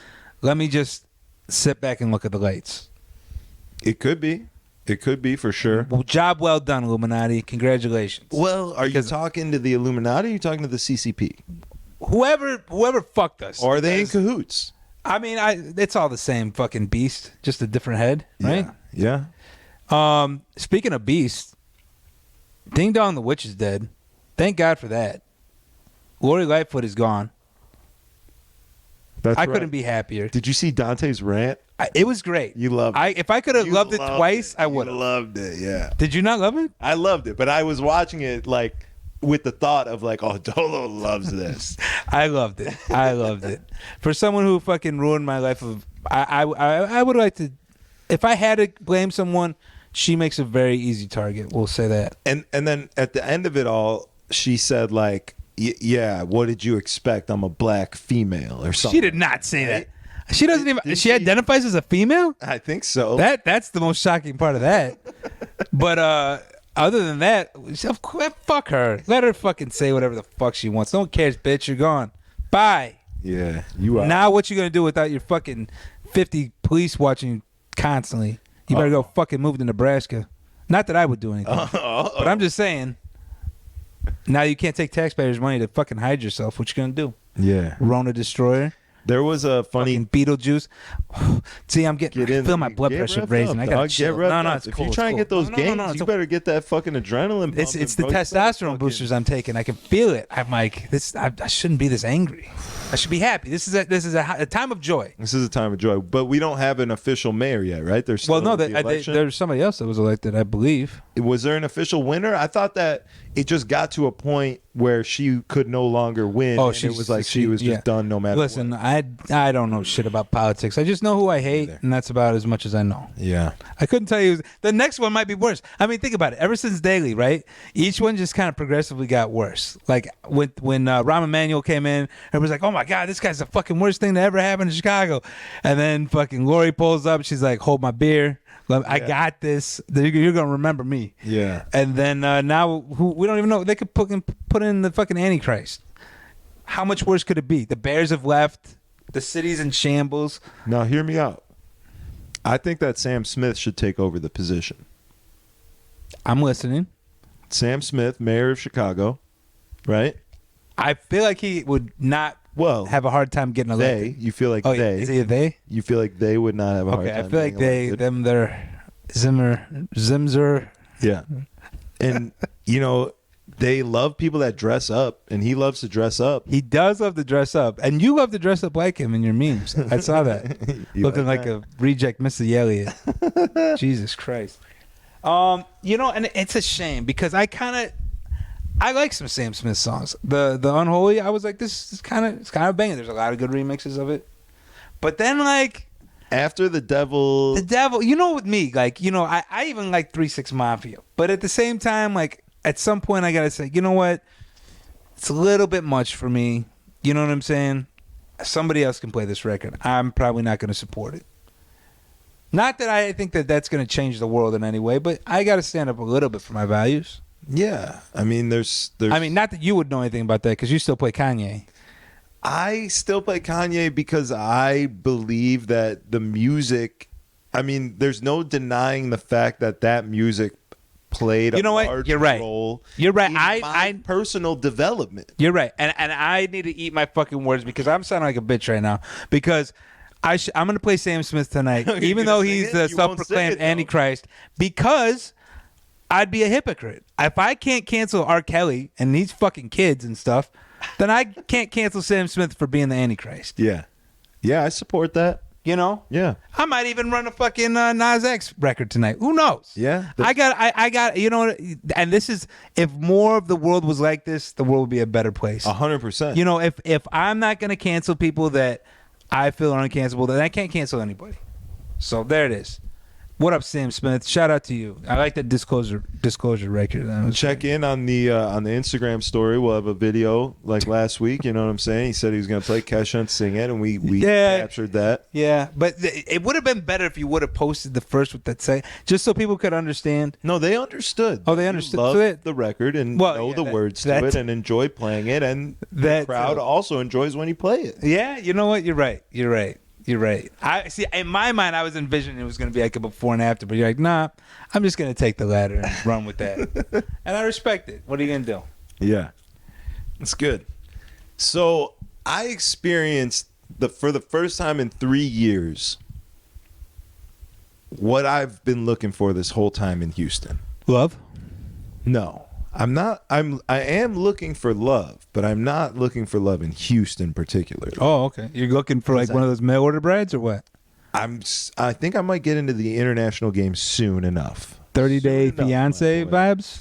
Let me just sit back and look at the lights. It could be. It could be, for sure. Well, job well done, Illuminati. Congratulations. Well, are you talking to the Illuminati or are you talking to the CCP? Whoever fucked us. Or are they in cahoots? I mean, it's all the same fucking beast, just a different head, right? Yeah. Speaking of beast, Ding Dong the Witch is dead. Thank God for that. Lori Lightfoot is gone. That's I right. couldn't be happier. Did you see Dante's rant? It was great. You loved it. If I could have loved it twice, I would You have. loved it, yeah. Did you not love it? I loved it, but I was watching it like with the thought of like, oh, Dolo loves this. I loved it. For someone who fucking ruined my life, I would like to, if I had to blame someone, she makes a very easy target. We'll say that. And then at the end of it all, she said like, yeah, what did you expect? I'm a black female or something. She did not say that. She doesn't even. She identifies as a female. I think so. That's the most shocking part of that. But other than that, fuck her. Let her fucking say whatever the fuck she wants. No one cares, bitch. You're gone. Bye. Yeah, you are. Now what you gonna do without your fucking 50 police watching you constantly? You better go fucking move to Nebraska. Not that I would do anything, but I'm just saying. Now you can't take taxpayers' money to fucking hide yourself. What you gonna do? Yeah. Rona Destroyer. There was a funny fucking Beetlejuice. See, I'm getting. Feel my blood pressure raising. I gotta chill. No, it's if cool. you try and get those gains, you it's better get that fucking adrenaline. It's the testosterone boosters I'm taking. I can feel it. I'm like, this. I shouldn't be this angry. I should be happy. This is a time of joy. This is a time of joy, but we don't have an official mayor yet, right? There's still there's somebody else that was elected, I believe. Was there an official winner? I thought that it just got to a point where she could no longer win. Oh, and it was like she was just done no matter. Listen, what. I don't know shit about politics. I just know who I hate, and that's about as much as I know. Yeah, I couldn't tell you. The next one might be worse. I mean, think about it. Ever since Daily, right? Each one just kind of progressively got worse. Like when Rahm Emanuel came in, everybody was like, "Oh my God, this guy's the fucking worst thing to ever happen in Chicago." And then fucking Lori pulls up. She's like, "Hold my beer. I got this. You're gonna remember me." Yeah. And then now we don't even know. They could put in the fucking Antichrist. How much worse could it be? The Bears have left. The city's in shambles. Now hear me out. I think that Sam Smith should take over the position. I'm listening. Sam Smith, mayor of Chicago, right? I feel like he would not have a hard time getting elected. You feel like they. Is he a they? You feel like they would not have a hard time. Okay, I feel like they're Zimzer. Yeah. And, they love people that dress up, and he loves to dress up. He does love to dress up. And you love to dress up like him in your memes. I saw that. Looking like a reject Missy Elliott. Jesus Christ. And it's a shame because I like some Sam Smith songs. The Unholy, I was like, this is kind of banging. There's a lot of good remixes of it. But then, like, After the devil. The devil, you know, with me, like, you know, I even like 3-6 Mafia, but at the same time, like, at some point, I gotta say, you know what? It's a little bit much for me. You know what I'm saying? Somebody else can play this record. I'm probably not going to support it. Not that I think that that's going to change the world in any way, but I got to stand up a little bit for my values. Yeah. I mean, there's. I mean, not that you would know anything about that because you still play Kanye. I still play Kanye because I believe that the music. I mean, there's no denying the fact that music played a large You're right. role. You're right. In my personal development. You're right, and I need to eat my fucking words because I'm sounding like a bitch right now because I'm gonna play Sam Smith tonight, even though he's the self-proclaimed Antichrist, because I'd be a hypocrite if I can't cancel R. Kelly and these fucking kids and stuff. Then I can't cancel Sam Smith for being the Antichrist. Yeah, I support that. You know? Yeah. I might even run a fucking Nas X record tonight. Who knows? Yeah. I got, you know what? And this is, if more of the world was like this, the world would be a better place. 100%. You know, if I'm not going to cancel people that I feel are uncancelable, then I can't cancel anybody. So there it is. What up, Sam Smith? Shout out to you. I like that disclosure record. Check in on the Instagram story. We'll have a video like last week. You know what I'm saying? He said he was going to play Kesha and sing it, and we captured that. Yeah, but it would have been better if you would have posted the first with that say, just so people could understand. No, they understood. Oh, they understood. Loved the record and know the words to it and enjoy playing it, and the crowd also enjoys when you play it. Yeah, you know what? You're right. I see. In my mind, I was envisioning it was going to be like a before and after, but you're like, nah. I'm just going to take the ladder and run with that, and I respect it. What are you going to do? Yeah, it's good. So I experienced for the first time in 3 years what I've been looking for this whole time in Houston. Love? No. I'm not. I am looking for love, but I'm not looking for love in Houston particularly. Oh, okay. You're looking for like one of those mail order brides or what? I think I might get into the international game soon enough. 30-day fiance vibes?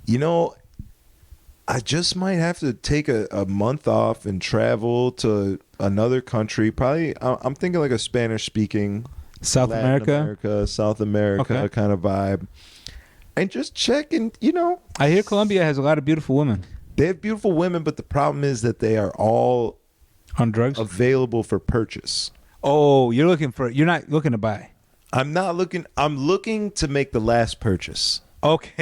You know, I just might have to take a month off and travel to another country. Probably, I'm thinking like a Spanish-speaking South America, South America kind of vibe. And just checking, you know. I hear Colombia has a lot of beautiful women. They have beautiful women, but the problem is that they are all on drugs, available for purchase. Oh, you're not looking to buy. I'm not looking. I'm looking to make the last purchase. Okay,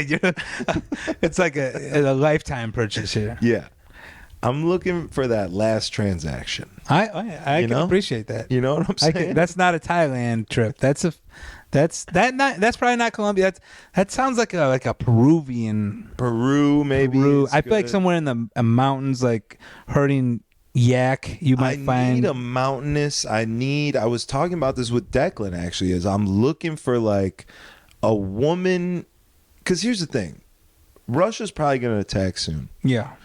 it's like a lifetime purchase here. Yeah, I'm looking for that last transaction. I can appreciate that. You know what I'm saying? That's not a Thailand trip. That's probably not Colombia. That sounds like a Peruvian. Peru, maybe. Peru. I feel like somewhere in the mountains, like herding yak. You might find. I need a mountainous. I was talking about this with Declan actually. Is I'm looking for like a woman. Because here's the thing, Russia's probably going to attack soon. Yeah.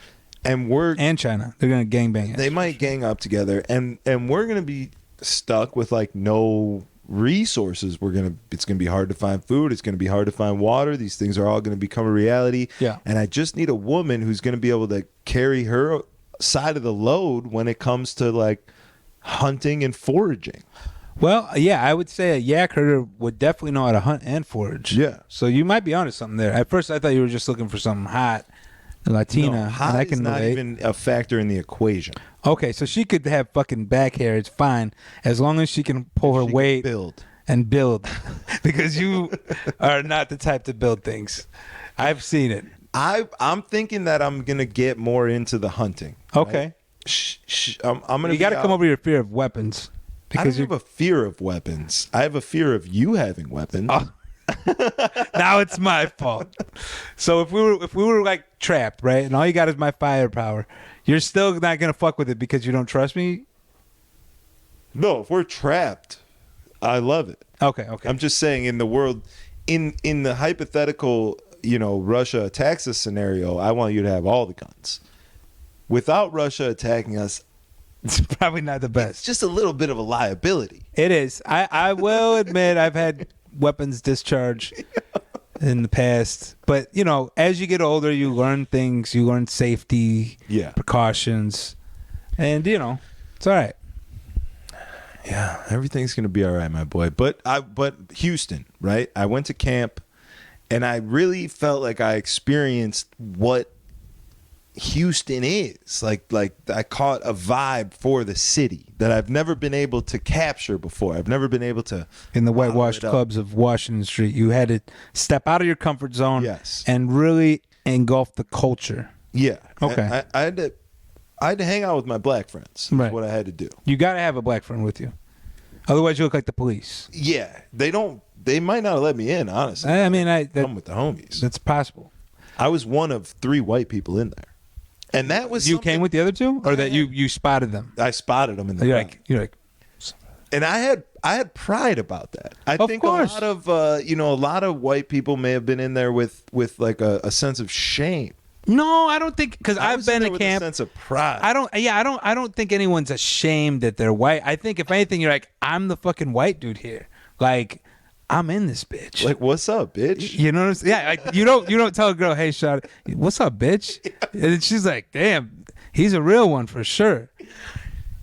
And China, they're gonna gangbang. They might gang up together, and we're gonna be stuck with like no resources. It's gonna be hard to find food. It's gonna be hard to find water. These things are all gonna become a reality. Yeah. And I just need a woman who's gonna be able to carry her side of the load when it comes to like hunting and foraging. Well, yeah, I would say a yak herder would definitely know how to hunt and forage. Yeah. So you might be onto something there. At first, I thought you were just looking for something hot. Latina, no, hot and I is can not relate. even a factor in the equation. Okay, so she could have fucking back hair. It's fine as long as she can pull her weight and build. Because you are not the type to build things. I've seen it. I'm thinking that I'm gonna get more into the hunting. Okay, right? I'm gonna. You got to come over your fear of weapons. Because I don't have a fear of weapons. I have a fear of you having weapons. Oh. Now it's my fault. So if we were like trapped, right, and all you got is my firepower, you're still not gonna fuck with it because you don't trust me? No, if we're trapped, I love it. Okay. I'm just saying, in the world, in the hypothetical, Russia attacks us scenario, I want you to have all the guns. Without Russia attacking us, it's probably not the best. It's just a little bit of a liability. It is. I will admit I've had weapons discharge in the past, but as you get older, you learn things. You learn safety, precautions, and it's all right. Yeah, everything's gonna be all right, my boy. But Houston, right? I went to camp, and I really felt like I experienced what Houston is. Like I caught a vibe for the city that I've never been able to capture before. I've never been able to. In the bottle whitewashed it up. clubs of Washington Street, you had to step out of your comfort zone. Yes. And really engulf the culture. Yeah. Okay. I had to hang out with my black friends. That's Right. what I had to do. You got to have a black friend with you. Otherwise, you look like the police. Yeah. They might not let me in, honestly. I mean, I'm with the homies. that's possible. I was one of 3 white people in there. And that was You something- came with the other two, or that you spotted them? I spotted them in the You're crowd. like, And I had pride about that. I Of think course. a lot of white people may have been in there with like a sense of shame. no, I don't think, because I I've was in been there to with camp. a sense of pride. I don't think anyone's ashamed that they're white. I think if anything, you're like, I'm the fucking white dude here. Like, I'm in this bitch. Like, what's up, bitch? You know what I'm saying? Yeah, like, you don't tell a girl, hey, shot, what's up, bitch? And then she's like, damn, he's a real one for sure.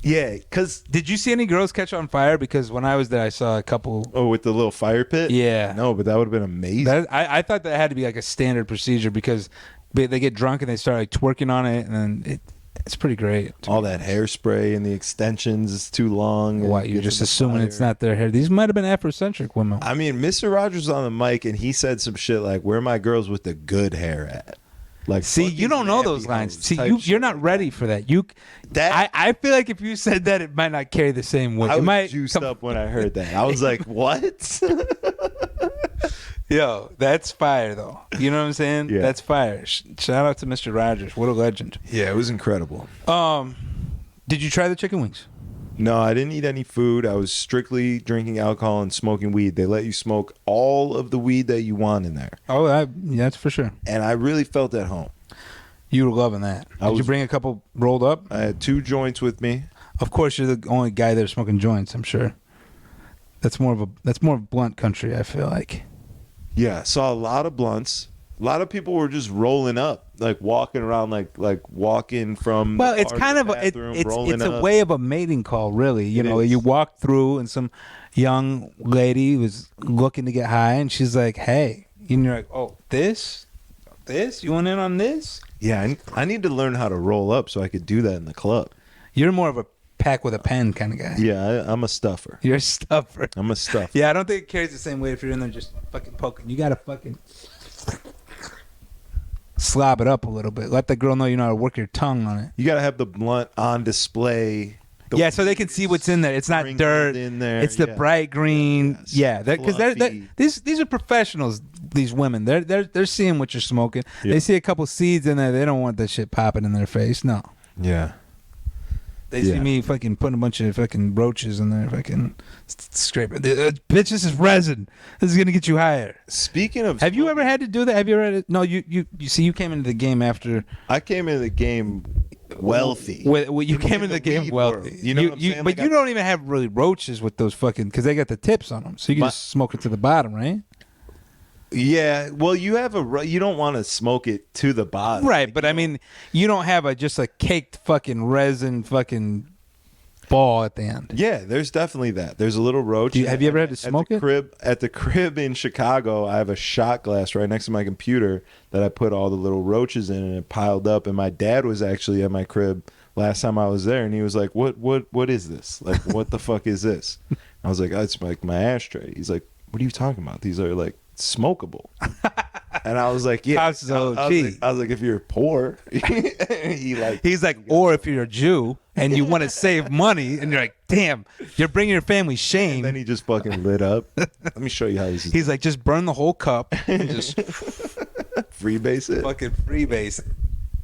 Yeah, because Did you see any girls catch on fire? Because when I was there, I saw a couple. with the little fire pit. Yeah. No, but that would have been amazing. I thought that had to be like a standard procedure because they get drunk and they start like twerking on it, and then it's pretty great. All that hairspray and the extensions is too long. Why It you're gets just in the assuming it's fire. not their hair? These might have been Afrocentric women. I mean, Mr. Rogers was on the mic and he said some shit like, "Where are my girls with the good hair at?" Like, See, fuck you these don't know nappy those lines. hoes See, type you're shit not like ready for that. I feel like if you said that, it might not carry the same weight. I It was might juiced come- up when I heard that. I was like, "What?" Yo, that's fire though. You know what I'm saying? Yeah. That's fire. Shout out to Mr. Rogers. What a legend. Yeah, it was incredible. Did you try the chicken wings? No, I didn't eat any food. I was strictly drinking alcohol and smoking weed. They let you smoke all of the weed that you want in there. Oh, yeah, that's for sure. And I really felt at home. You were loving that. I Did you was- bring a couple rolled up? I had 2 joints with me. Of course, you're the only guy there smoking joints. I'm sure. That's more of blunt country. I feel like. Yeah, saw a lot of blunts. A lot of people were just rolling up, like walking around, like walking from. Well, the it's bar to kind the of bathroom, it's rolling a up. way of a mating call, really. You It know, is. you walk through and some young lady was looking to get high, and she's like, "Hey," and you're like, "Oh, this, you want in on this?" Yeah, I need to learn how to roll up so I could do that in the club. You're more of a pack with a pen kind of guy. Yeah, I'm a stuffer. You're a stuffer. I'm a stuffer. Yeah, I don't think it carries the same weight if you're in there just fucking poking. You gotta fucking slob it up a little bit. Let the girl know you know how to work your tongue on it. You gotta have the blunt on display. The Yeah, so they can see what's in there. It's not sprinkled dirt. in there. It's the yeah. bright green. Yes. Yeah, because Fluffy. these are professionals. These women, they're seeing what you're smoking. Yeah. They see a couple seeds in there. They don't want that shit popping in their face. No, Yeah. they see Yeah. me fucking putting a bunch of fucking roaches in there, fucking scraping. Bitch, this is resin. This is gonna get you higher. Speaking of, Have you ever had to do that? Have you ever had to, no, you see, you came into the game after. I came into the game wealthy. You came into the game weed wealthy. world. You know what I'm saying? But Like, you don't even have really roaches with those fucking, because they got the tips on them, so you can just smoke it to the bottom, right? Yeah. Well, you don't want to smoke it to the bottom. Right, but I mean, you don't have just a caked fucking resin fucking ball at the end. Yeah, there's definitely that. There's a little roach. Have you ever had to smoke it? At the crib in Chicago, I have a shot glass right next to my computer that I put all the little roaches in, and it piled up. And my dad was actually at my crib last time I was there, and he was like, "What is this? Like, what the fuck is this?" I was like, "Oh, it's like my ashtray." He's like, "What are you talking about? These are like smokable." And I was like, "Yeah." House is OG. I was like, "If you're poor," He's like, or if you're a Jew and you want to save money, and you're like, damn, you're bringing your family shame. And then he just fucking lit up. Let me show you how this is. He's like, just burn the whole cup and just Freebase it. fucking freebase it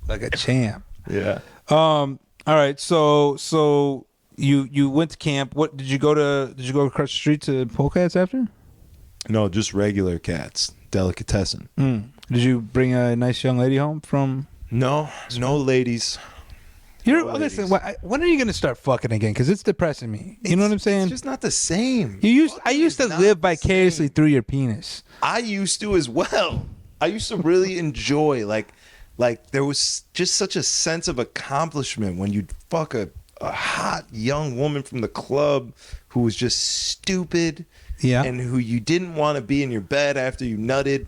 like a champ. Yeah. All right, so you went to camp. What did you go across the street to Polecats after? No, just regular cats. Delicatessen. Did you bring a nice young lady home from? No ladies. You're No listen. ladies. When are you gonna start fucking again? Because it's depressing me. You know what I'm saying? It's just not the same. I used to Not live the vicariously same. through your penis. I used to as well. I used to really enjoy like there was just such a sense of accomplishment when you'd fuck a a hot young woman from the club who was just stupid, and who you didn't want to be in your bed after you nutted,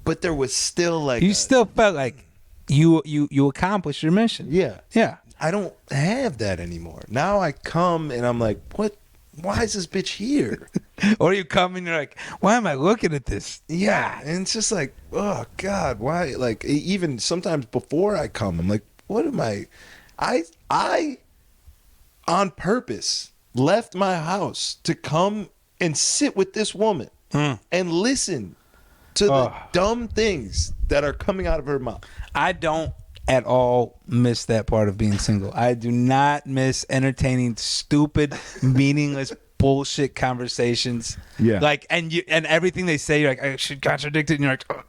but there was still like you still felt like you accomplished your mission. Yeah. I don't have that anymore. Now I come and I'm like, what? Why is this bitch here? Or you come and you're like, why am I looking at this? Yeah, and it's just like, oh God, why? Like, even sometimes before I come, I'm like, what am I on purpose left my house to come and sit with this woman and listen to the dumb things that are coming out of her mouth. I don't at all miss that part of being single. I do not miss entertaining stupid, meaningless bullshit conversations. Yeah. Like, and everything they say, you're like, I should contradict it. And you're like, oh.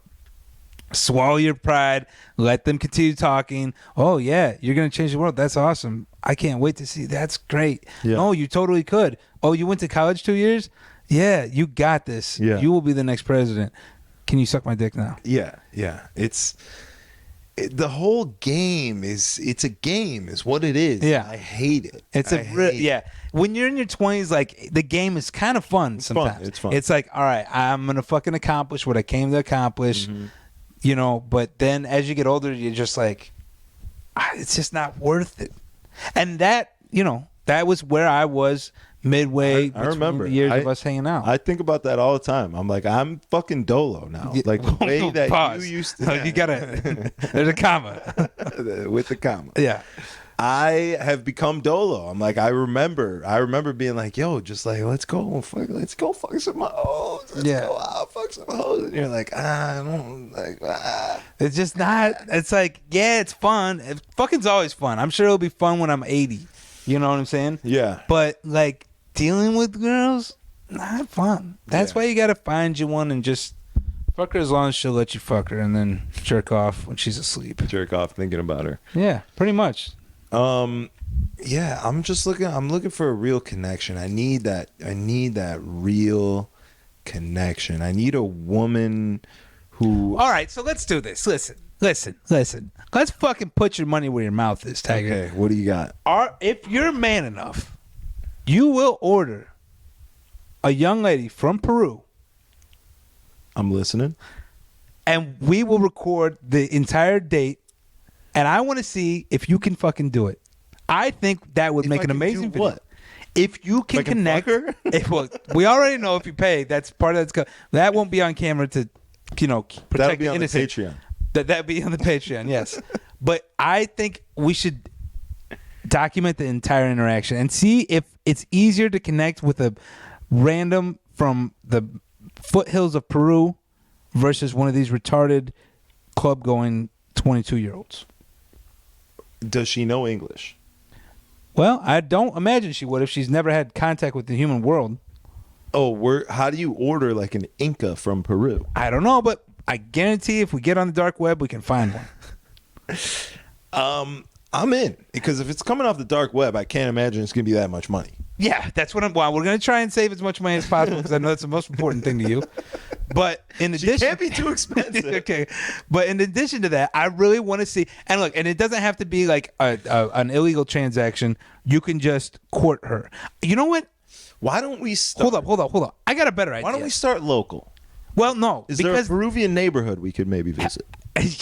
Swallow your pride. Let them continue talking. Oh, yeah, you're going to change the world. That's awesome. I can't wait to see. That's great. Yeah. No, you totally could. Oh, you went to college 2 years? Yeah, you got this. Yeah. You will be the next president. Can you suck my dick now? Yeah. The whole game is a game is what it is. Yeah. I hate it. Yeah. When you're in your 20s, like, the game is kind of fun sometimes. It's fun. It's like, all right, I'm going to fucking accomplish what I came to accomplish, you know, but then as you get older, you're just like, it's just not worth it. And that, you know, that was where I was midway I remember the years of us hanging out. I think about that all the time. I'm like, I'm fucking dolo now. Like the way that Pause. you used to. You gotta. There's a comma. With the comma. Yeah. I have become dolo. I'm like, I remember being like, yo, just like, let's go fuck some hoes. Let's go out, fuck some hoes. And you're like, I don't like. It's just not. It's like, yeah, it's fun. Fucking's always fun. I'm sure it'll be fun when I'm 80. You know what I'm saying? Yeah. But like, dealing with girls, not fun. That's why you gotta find you one and just fuck her as long as she'll let you fuck her, and then jerk off when she's asleep. Jerk off thinking about her. Yeah, pretty much. Yeah, I'm looking for a real connection. I need that real connection. I need a woman who. All right, so let's do this. Listen. Let's fucking put your money where your mouth is, Tiger. Okay, what do you got? If you're man enough, you will order a young lady from Peru. I'm listening. And we will record the entire date. And I want to see if you can fucking do it. I think that would make an amazing video. What? If you can connect her? We already know if you pay. That's part of that won't be on camera to, you know, protect That'll be the on innocent. the Patreon. That'd be on the Patreon, yes. But I think we should document the entire interaction and see if it's easier to connect with a random from the foothills of Peru versus one of these retarded club-going 22-year-olds. Does she know English? Well, I don't imagine she would if she's never had contact with the human world. Oh, how do you order like an Inca from Peru? I don't know, but I guarantee if we get on the dark web, we can find one. I'm in, because if it's coming off the dark web, I can't imagine it's going to be that much money. Yeah, that's what we're going to try and save as much money as possible, because I know that's the most important thing to you. But in addition, she can't be too expensive. Okay, but in addition to that, I really want to see, and look, and it doesn't have to be like an illegal transaction. You can just court her. You know what? Why don't we start? Hold up. I got a better idea. Why don't we start local? Well, no. Is there a Peruvian neighborhood we could maybe visit?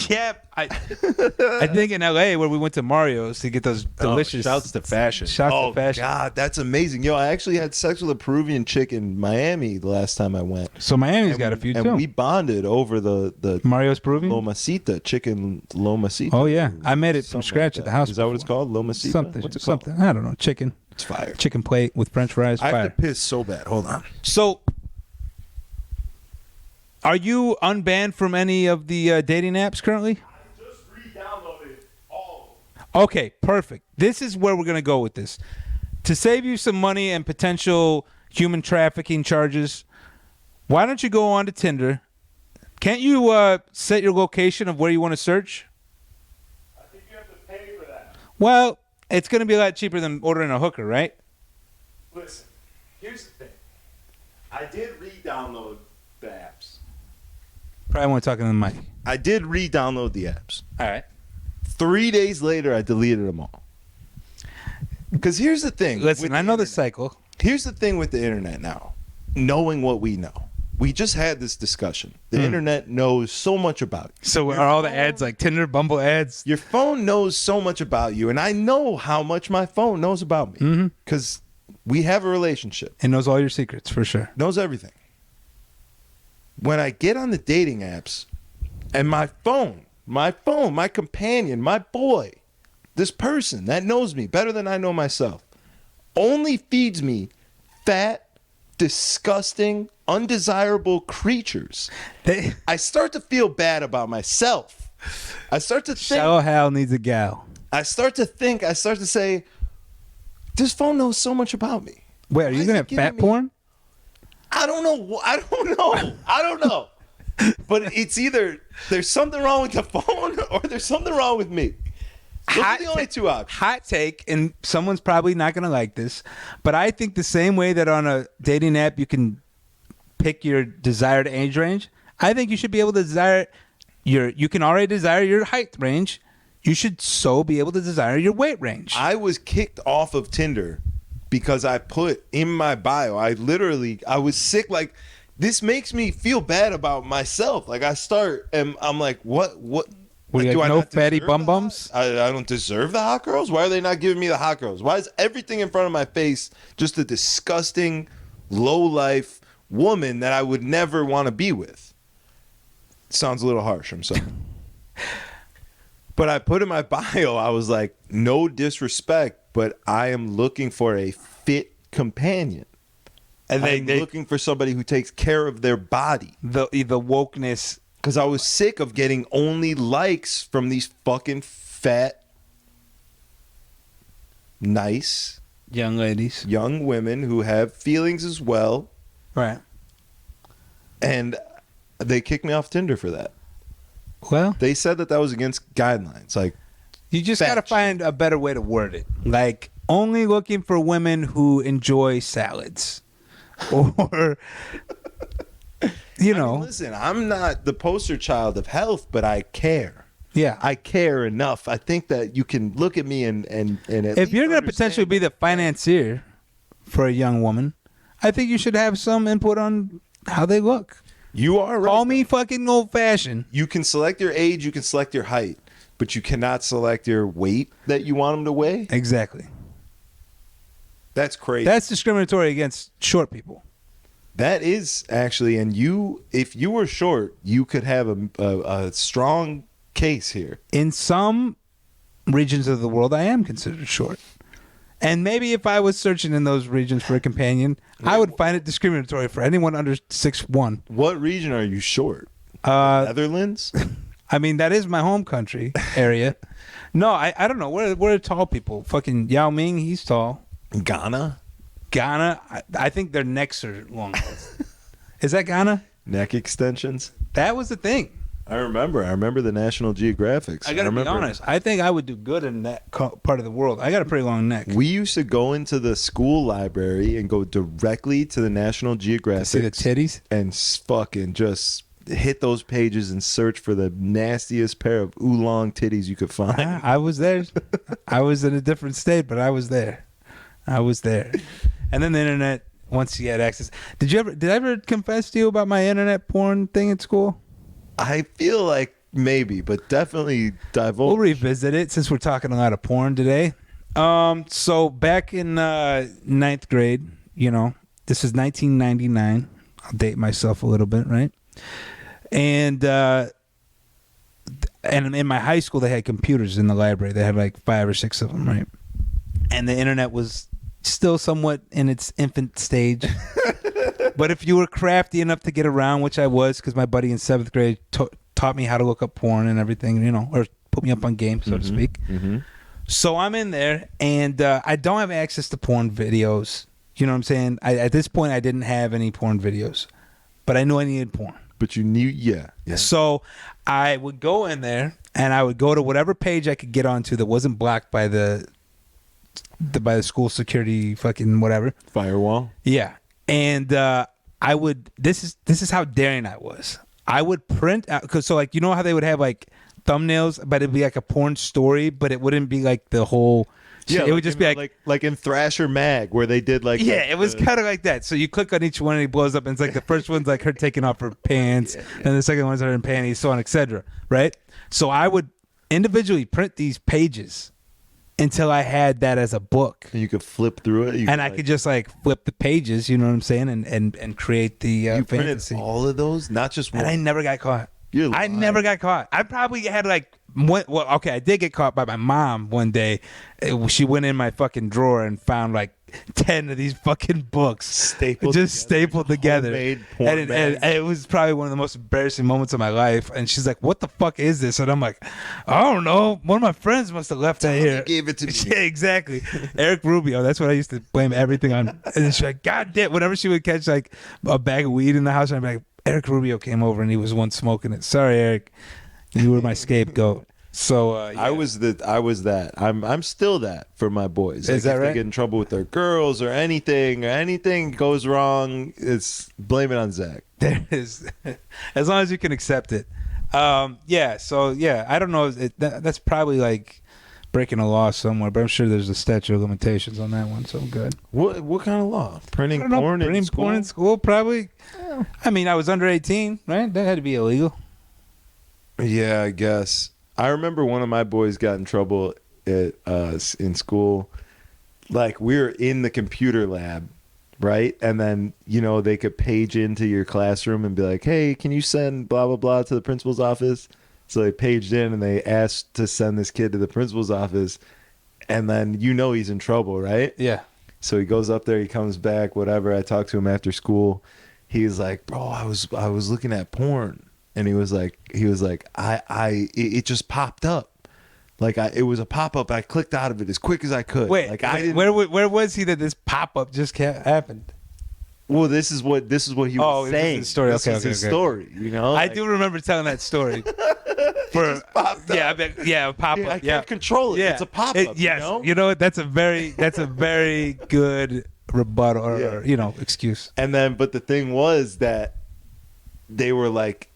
Yeah, I think in LA where we went to Mario's to get those delicious. Shouts to fashion. To fashion. God, that's amazing. Yo, I actually had sex with a Peruvian chick in Miami the last time I went. So Miami's got a few too. And we bonded over the Mario's Peruvian Lomacita, chicken Lomacita. Oh yeah, I made it from scratch at the house. Is that what it's called? Lomacita? Something. I don't know. Chicken. It's fire. Chicken plate with French fries. I fire. have to piss so bad. Hold on. So, are you unbanned from any of the dating apps currently? I just re-downloaded all of them. Okay, perfect. This is where we're going to go with this. To save you some money and potential human trafficking charges, why don't you go on to Tinder? Can't you set your location of where you want to search? I think you have to pay for that. Well, it's going to be a lot cheaper than ordering a hooker, right? Listen, here's the thing. I did re-download the apps. Probably want to talk in the mic. I did re-download the apps. All right. 3 days later, I deleted them all. Because here's the thing. Listen, I know the cycle. Here's the thing with the internet now. Knowing what we know. We just had this discussion. The internet knows so much about you. So are all the ads like Tinder, Bumble ads? Your phone knows so much about you, and I know how much my phone knows about me because we have a relationship. It knows all your secrets, for sure. Knows everything. When I get on the dating apps and my phone, my companion, my boy, this person that knows me better than I know myself, only feeds me fat, disgusting, undesirable creatures, I start to feel bad about myself. I start to think. Shallow Hal needs a gal. I start to say, this phone knows so much about me. Wait, are you going to have fat porn? I don't know. But it's either there's something wrong with the phone or there's something wrong with me. Those are the only two options. Hot take, and someone's probably not going to like this, but I think the same way that on a dating app you can pick your desired age range, I think you should be able to desire you can already desire your height range. You should so be able to desire your weight range. I was kicked off of Tinder because I put in my bio, I was sick. Like, this makes me feel bad about myself. Like, I start and I'm like, what? Were you do like, I no not fatty deserve bum bums? I don't deserve the hot girls? Why are they not giving me the hot girls? Why is everything in front of my face just a disgusting, low-life woman that I would never want to be with? Sounds a little harsh, I'm sorry. But I put in my bio, I was like, no disrespect, but I am looking for a fit companion. And I'm looking for somebody who takes care of their body. The wokeness. Because I was sick of getting only likes from these fucking fat, nice Young ladies. young women who have feelings as well. Right. And they kicked me off Tinder for that. Well, They said that was against guidelines. Like, you just fat got to find a better way to word it. Like, only looking for women who enjoy salads. Or, you know. I mean, listen, I'm not the poster child of health, but I care. Yeah. I care enough. I think that you can look at me and If you're going to potentially be the financier for a young woman, I think you should have some input on how they look. You are right. Call me fucking old fashioned. You can select your age, you can select your height, but you cannot select your weight that you want them to weigh. Exactly. That's crazy. That's discriminatory against short people. That is actually, and if you were short, you could have a strong case here. In some regions of the world, I am considered short. And maybe if I was searching in those regions for a companion, I would find it discriminatory for anyone under 6'1". What region are you short? Netherlands? I mean, that is my home country area. No, I don't know. Where are tall people? Fucking Yao Ming, he's tall. Ghana? I think their necks are long. Is that Ghana? Neck extensions? That was the thing. I remember the National Geographics. I gotta be honest. I think I would do good in that part of the world. I got a pretty long neck. We used to go into the school library and go directly to the National Geographic. See the titties? And fucking just hit those pages and search for the nastiest pair of oolong titties you could find. I was there. I was in a different state, but I was there. And then the internet, once you had access. Did I ever confess to you about my internet porn thing at school? I feel like maybe, but definitely divulge. We'll revisit it since we're talking a lot of porn today. So back in ninth grade, this is 1999. I'll date myself a little bit, right? And in my high school, they had computers in the library. They had like 5 or 6 of them, right? And the internet was still somewhat in its infant stage. But if you were crafty enough to get around, which I was, because my buddy in 7th grade taught me how to look up porn and everything, or put me up on game, so to speak. Mm-hmm. So I'm in there, and I don't have access to porn videos. You know what I'm saying? At this point, I didn't have any porn videos, but I knew I needed porn. But you knew, yeah. So I would go in there, and I would go to whatever page I could get onto that wasn't blocked by the school security fucking whatever firewall. Yeah. And I would. This is how daring I was. I would print out because how they would have like thumbnails, but it'd be like a porn story, but it wouldn't be like the whole Yeah, it would just be like in Thrasher Mag where they did like yeah, it was kind of like that. So you click on each one and it blows up, and it's like the first one's like her taking off her pants, and the second one's her in panties, so on, etc. Right? So I would individually print these pages until I had that as a book. And you could flip through it. I could just like flip the pages, you know what I'm saying, and create the you fantasy. printed all of those, not just one. And I never got caught. You're I lying. never got caught. I probably had like I did get caught by my mom one day. She went in my fucking drawer and found like 10 of these fucking books stapled together. Homemade porn And it was probably one of the most embarrassing moments of my life. And she's like, "What the fuck is this?" And I'm like, "I don't know. One of my friends must have left that here." Gave it to me. Yeah, exactly. Eric Rubio. That's what I used to blame everything on. And she's like, "God damn!" Whenever she would catch like a bag of weed in the house, I'd be like, "Eric Rubio came over and he was the one smoking it. Sorry, Eric. You were my scapegoat." So yeah. I was that. I'm still that for my boys. Is that if right? They get in trouble with their girls or anything goes wrong, it's blame it on Zach. There is, as long as you can accept it. Yeah. So yeah, I don't know. That's probably like breaking a law somewhere, but I'm sure there's a statute of limitations on that one. So I'm good. What kind of law? Printing porn in school? Probably. Yeah. I mean, I was under 18, right? That had to be illegal. Yeah, I guess. I remember one of my boys got in trouble in school. Like, we were in the computer lab, right? And then, they could page into your classroom and be like, "Hey, can you send blah, blah, blah to the principal's office?" So they paged in and they asked to send this kid to the principal's office. And then he's in trouble, right? Yeah. So he goes up there, he comes back, whatever. I talked to him after school. He's like, "Bro, I was looking at porn." And he was like, it just popped up. Like it was a pop-up. I clicked out of it as quick as I could. Wait, like I didn't. Where was he that this pop-up just happened? Well, this is what he was saying. This is the story. This is his story. I do remember telling that story. Pop-up. I can't control it. Yeah. It's a pop-up. Yes. You know what? That's a very good rebuttal or excuse. And then, but the thing was that they were like,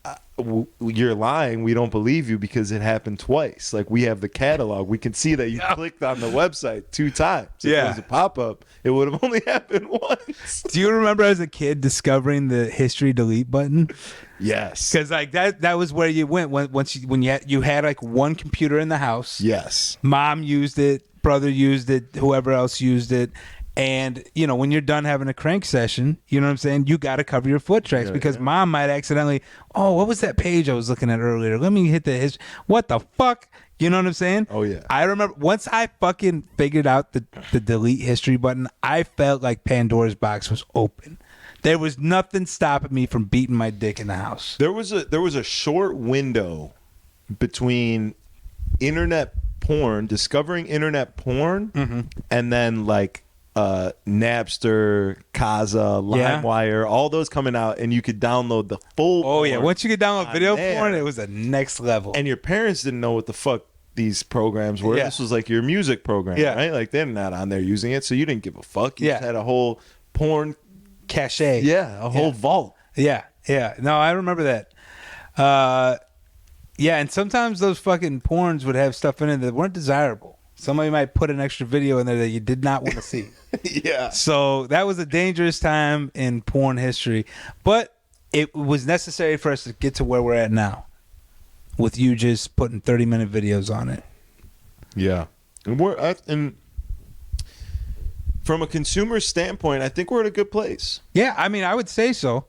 "You're lying. We don't believe you because it happened twice. Like, we have the catalog. We can see that you clicked on the website 2 times. If it was a pop-up, it would have only happened once." Do you remember as a kid discovering the history delete button? Yes. Because like that was where you went when you had like one computer in the house. Yes. Mom used it, brother used it, whoever else used it. And, when you're done having a crank session, you know what I'm saying? You got to cover your foot tracks because mom might accidentally, what was that page I was looking at earlier? Let me hit the history. What the fuck? You know what I'm saying? Oh, yeah. I remember once I fucking figured out the delete history button, I felt like Pandora's box was open. There was nothing stopping me from beating my dick in the house. There was a short window between internet porn, discovering internet porn, and then like Napster, Kazaa, LimeWire, all those coming out, and you could download the full. Oh yeah, once you could download video there. porn, it was a next level. And your parents didn't know what the fuck these programs were. Yeah. This was like your music program, right? Like they're not on there using it, so you didn't give a fuck. You just had a whole porn cache. Yeah, a whole vault. Yeah. No, I remember that. And sometimes those fucking porns would have stuff in it that weren't desirable. Somebody might put an extra video in there that you did not want to see. Yeah. So that was a dangerous time in porn history. But it was necessary for us to get to where we're at now. With you just putting 30-minute videos on it. Yeah. And from a consumer standpoint, I think we're at a good place. Yeah, I mean, I would say so.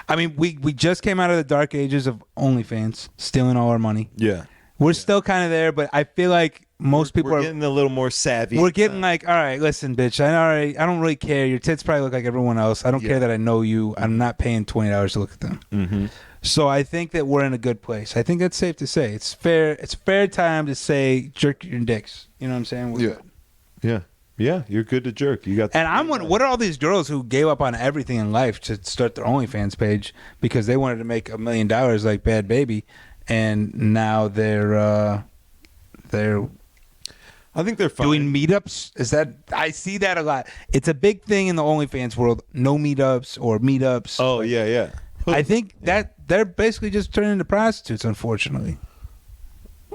I mean, we just came out of the dark ages of OnlyFans, stealing all our money. Yeah. We're still kind of there, but I feel like most people are getting a little more savvy. We're getting like, all right, listen, bitch, I don't really care. Your tits probably look like everyone else. I don't care that I know you. I'm not paying $20 to look at them. Mm-hmm. So I think that we're in a good place. I think that's safe to say. It's fair time to say jerk your dicks. You know what I'm saying? We're good. Yeah, you're good to jerk. You got. And I'm wondering, what are all these girls who gave up on everything in life to start their OnlyFans page because they wanted to make $1 million like Bad Baby, and now they're I think they're fine. Doing meetups? Is that, I see that a lot. It's a big thing in the OnlyFans world. No meetups or meetups. Oh, yeah. I think that they're basically just turning into prostitutes, unfortunately.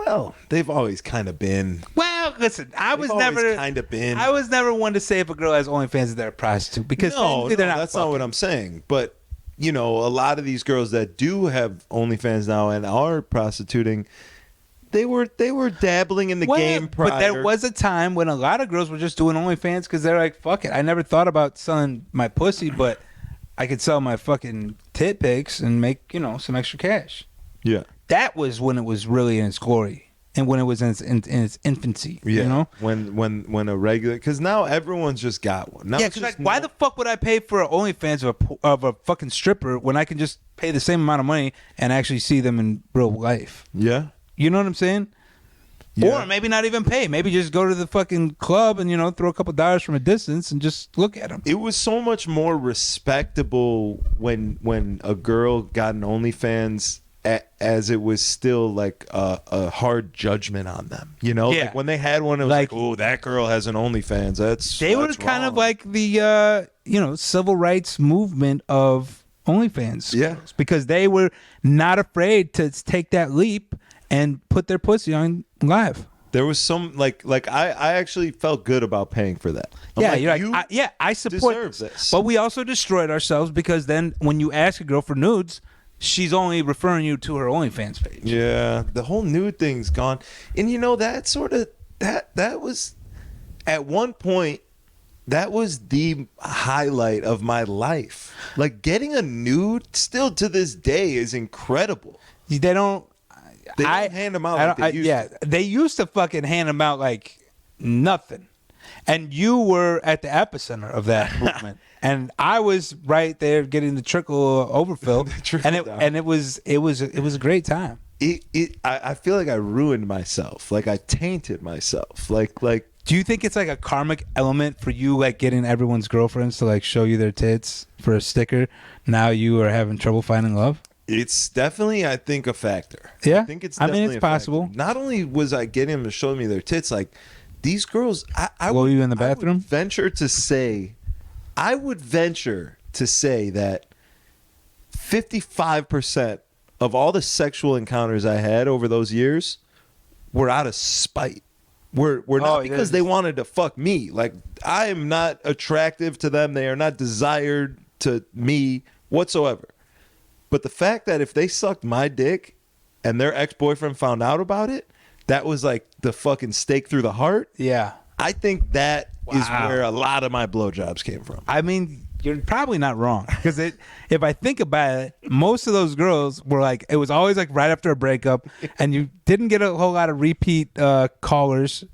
Well, they've always kind of been. Well, listen, I was always never kind of been. I was never one to say if a girl has OnlyFans they're a prostitute because No, technically they're not. that's fucking. not what I'm saying. But you know, a lot of these girls that do have OnlyFans now and are prostituting, they were dabbling in the game prior. But there was a time when a lot of girls were just doing OnlyFans because they're like, fuck it. I never thought about selling my pussy, but I could sell my fucking tit pics and make, some extra cash. Yeah. That was when it was really in its glory and when it was in its infancy. Yeah. You know? When a regular, because now everyone's just got one. Now Yeah, it's because just why the fuck would I pay for an OnlyFans of a fucking stripper when I can just pay the same amount of money and actually see them in real life? Yeah. You know what I'm saying? Yeah. Or maybe not even pay. Maybe just go to the fucking club and, throw a couple dollars from a distance and just look at them. It was so much more respectable when a girl got an OnlyFans as it was still like a hard judgment on them. Yeah. Like when they had one, it was like, oh, that girl has an OnlyFans. They were kind of like the, civil rights movement of OnlyFans. Yeah. Because they were not afraid to take that leap and put their pussy on live. There was some like I actually felt good about paying for that. I support deserve this. But we also destroyed ourselves because then when you ask a girl for nudes, she's only referring you to her OnlyFans page. Yeah, the whole nude thing's gone. And that sort of that was at one point that was the highlight of my life. Like getting a nude still to this day is incredible. They don't hand them out like they used to. They used to fucking hand them out like nothing. And you were at the epicenter of that movement. And I was right there getting the trickle overfill. And it was a great time. I feel like I ruined myself. Like I tainted myself. Like do you think it's like a karmic element for you like getting everyone's girlfriends to like show you their tits for a sticker? Now you are having trouble finding love? It's definitely, I think, a factor. Yeah? I think it's definitely it's a possible. factor. Not only was I getting them to show me their tits, like these girls, I Were would, you in the I would bathroom? venture to say that 55% of all the sexual encounters I had over those years were out of spite. Were not because they wanted to fuck me. Like I am not attractive to them. They are not desired to me whatsoever. But the fact that if they sucked my dick and their ex-boyfriend found out about it, that was like the fucking stake through the heart. Yeah. I think that is where a lot of my blowjobs came from. I mean, you're probably not wrong because if I think about it, most of those girls were like, it was always like right after a breakup and you didn't get a whole lot of repeat callers.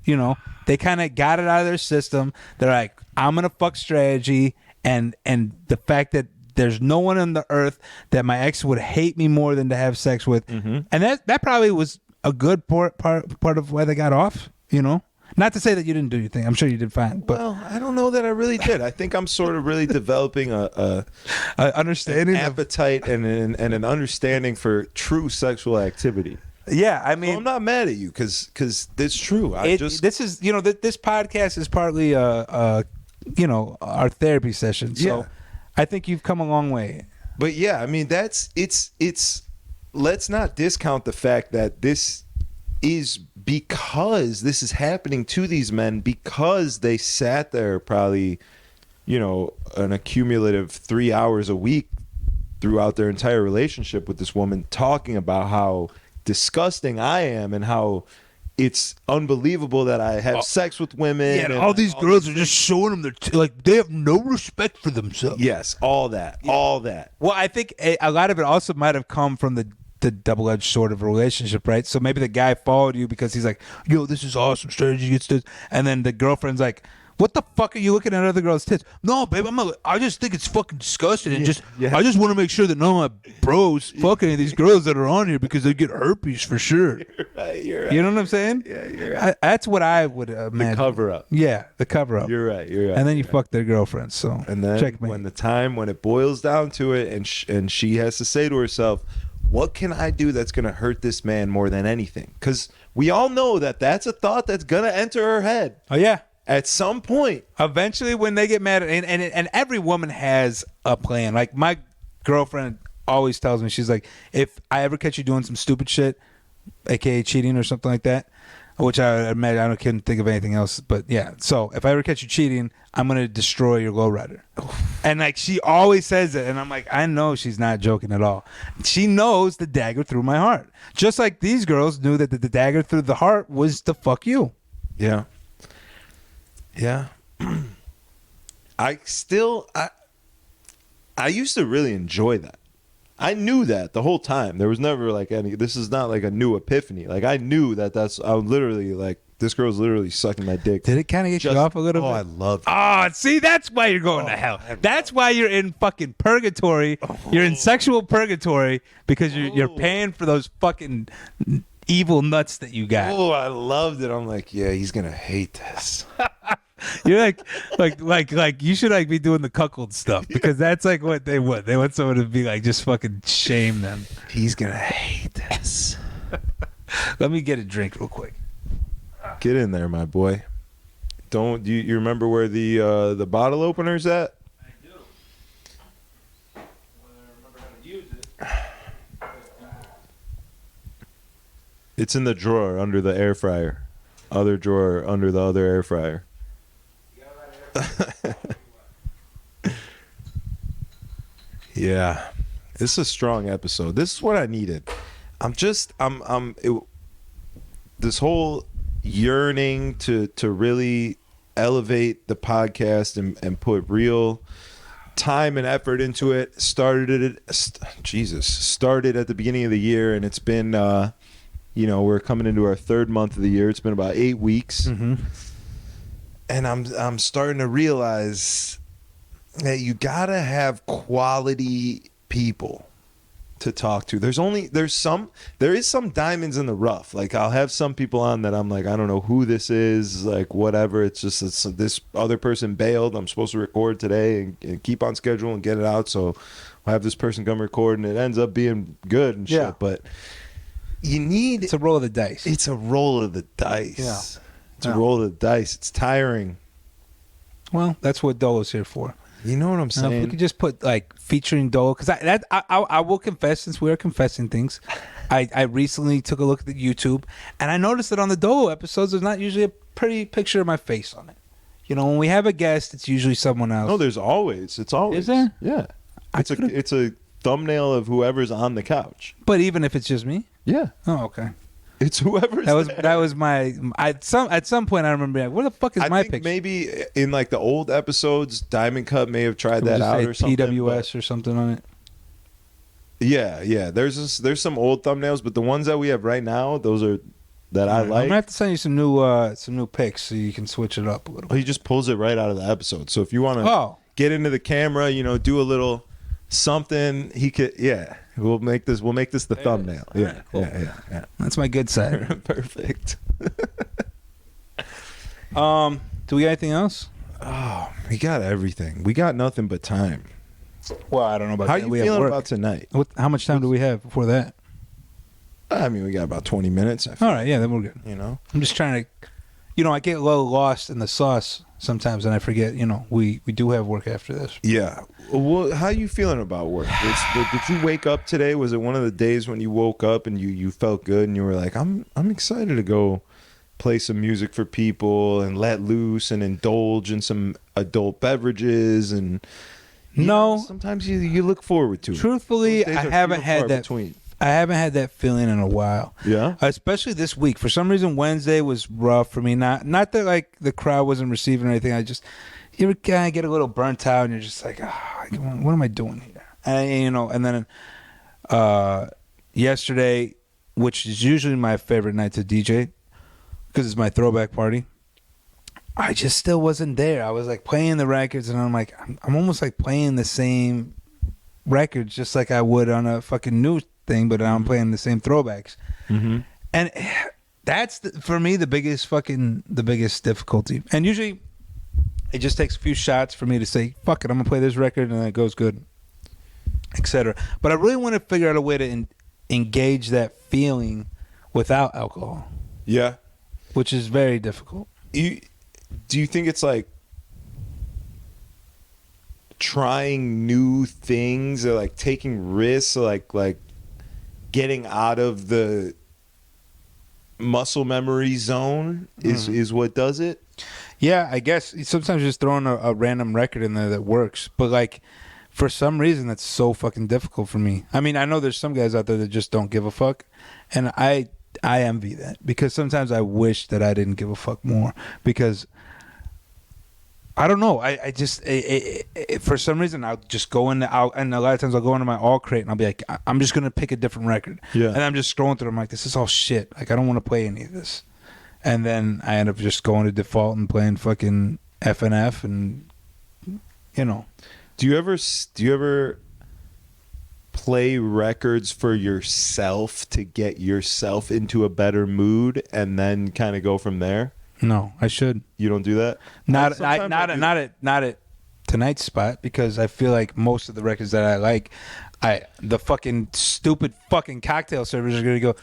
They kind of got it out of their system. They're like, I'm going to fuck strategy. And the fact that there's no one on the earth that my ex would hate me more than to have sex with. Mm-hmm. And that probably was a good part of why they got off, Not to say that you didn't do your thing. I'm sure you did fine. But well, I don't know that I really did. I think I'm sort of really developing a understanding, an appetite and an understanding for true sexual activity. Yeah, I mean, so I'm not mad at you because it's true. This is this podcast is partly our therapy session. So yeah. I think you've come a long way. But yeah, I mean it's let's not discount the fact that this is because this is happening to these men because they sat there probably, an accumulative 3 hours a week throughout their entire relationship with this woman talking about how disgusting I am and how it's unbelievable that I have sex with women. Yeah, and all these girls are just showing them their like they have no respect for themselves. Yes, all that. Well, I think a lot of it also might have come from the double-edged sword of a relationship, right? So maybe the guy followed you because he's like, yo, this is awesome strategy, gets this, and then the girlfriend's like, what the fuck are you looking at other girls' tits? No, babe, I just think it's fucking disgusting and I just want to make sure that none of my bros fuck any of these girls that are on here because they get herpes for sure. You're right. You know what I'm saying? Yeah, you're right. That's what I would imagine. The cover up. Yeah, the cover up. You're right. And then you fuck their girlfriends. So and then checkmate. when it boils down to it, and she has to say to herself, what can I do that's going to hurt this man more than anything? Because we all know that that's a thought that's going to enter her head. Oh, yeah. At some point. Eventually, when they get mad, and every woman has a plan. Like, my girlfriend always tells me, she's like, if I ever catch you doing some stupid shit, aka cheating or something like that. Which I admit I couldn't think of anything else. But yeah, so if I ever catch you cheating, I'm gonna destroy your lowrider. And like she always says it, and I'm like, I know she's not joking at all. She knows the dagger through my heart, just like these girls knew that the dagger through the heart was to fuck you. Yeah. Yeah. I used to really enjoy that. I knew that the whole time. There was never like this is not like a new epiphany. Like I knew I was literally like, this girl's literally sucking my dick. Did it kind of get you off a little bit? I loved it. Oh, see, that's why you're going to hell. That's why you're in fucking purgatory. You're in sexual purgatory because you're paying for those fucking evil nuts that you got. Oh, I loved it. I'm like, yeah, he's gonna hate this. You're like you should like be doing the cuckold stuff because that's like what they want. They want someone to be like just fucking shame them. He's gonna hate this. Let me get a drink real quick. Get in there, my boy. Don't you remember where the bottle opener's at? I do. I remember how to use it. It's in the drawer under the air fryer. Other drawer under the other air fryer. Yeah, this is a strong episode. This is what I needed. This whole yearning to really elevate the podcast and put real time and effort into it started at the beginning of the year, and it's been we're coming into our third month of the year. It's been about 8 weeks. Mm-hmm. And I'm starting to realize that you gotta have quality people to talk to. There is some diamonds in the rough. Like I'll have some people on that I'm like, I don't know who this is, like whatever. It's this other person bailed. I'm supposed to record today and keep on schedule and get it out. So I'll have this person come record and it ends up being good and shit. Yeah. But it's a roll of the dice. It's a roll of the dice. Yeah. It's a roll of the dice. It's tiring. Well, that's what DOLO's here for. You know what I'm saying? If we could just put like featuring DOLO, because I will confess, since we are confessing things, I recently took a look at the YouTube and I noticed that on the DOLO episodes there's not usually a pretty picture of my face on it. You know, when we have a guest, it's usually someone else. No, it's always. Is there? Yeah. It's a thumbnail of whoever's on the couch. But even if it's just me? Yeah. Oh, okay. It's whoever's that was my at some point I remember like, where the fuck is my picture? Maybe in like the old episodes, Diamond Cut may have tried that out or something. PWS or something on it. Yeah. There's some old thumbnails, but the ones that we have right now, those are that I like. I'm gonna have to send you some new pics so you can switch it up a little bit. He just pulls it right out of the episode. So if you want to get into the camera, do a little something, he could. Yeah. We'll make this the thumbnail. Yeah, right, cool. Yeah. That's my good side. Perfect. Do we got anything else? Oh, we got everything. We got nothing but time. Well, I don't know about how that. you feeling about tonight? How much time do we have before that? I mean, we got about 20 minutes. All right, yeah, then we're good. I'm just trying to, I get a little lost in the sauce sometimes, and I forget. We do have work after this. Yeah. Well, how you feeling about work? Did you wake up today? Was it one of the days when you woke up and you felt good and you were like, I'm excited to go play some music for people and let loose and indulge in some adult beverages and sometimes you look forward to it. Truthfully, I haven't had that. I haven't had that feeling in a while. Yeah. Especially this week. For some reason, Wednesday was rough for me. Not that like the crowd wasn't receiving anything. You kind of get a little burnt out, and you're just like, what am I doing here? And then yesterday, which is usually my favorite night to DJ, because it's my throwback party, I just still wasn't there. I was like playing the records, and I'm like, I'm almost like playing the same records, just like I would on a fucking new thing, but I'm playing the same throwbacks. Mm-hmm. And that's for me the biggest difficulty. And usually it just takes a few shots for me to say, fuck it, I'm gonna play this record, and it goes good, etc. But I really want to figure out a way to engage that feeling without alcohol. Yeah. Which is very difficult. Do you think it's like trying new things or like taking risks or like getting out of the muscle memory zone is what does it. Yeah, I guess sometimes just throwing a random record in there that works. But, like, for some reason, that's so fucking difficult for me. I mean, I know there's some guys out there that just don't give a fuck. And I envy that. Because sometimes I wish that I didn't give a fuck more. Because, I don't know. I just, for some reason, I'll just go in, and a lot of times I'll go into my all crate and I'll be like, I'm just going to pick a different record. Yeah. And I'm just scrolling through. I'm like, this is all shit. Like, I don't want to play any of this. And then I end up just going to default and playing fucking FNF and, you know. Do you ever play records for yourself to get yourself into a better mood and then kind of go from there? No, I should. You don't do that? Not at tonight's spot, because I feel like most of the records that I like, the fucking stupid fucking cocktail servers are gonna go,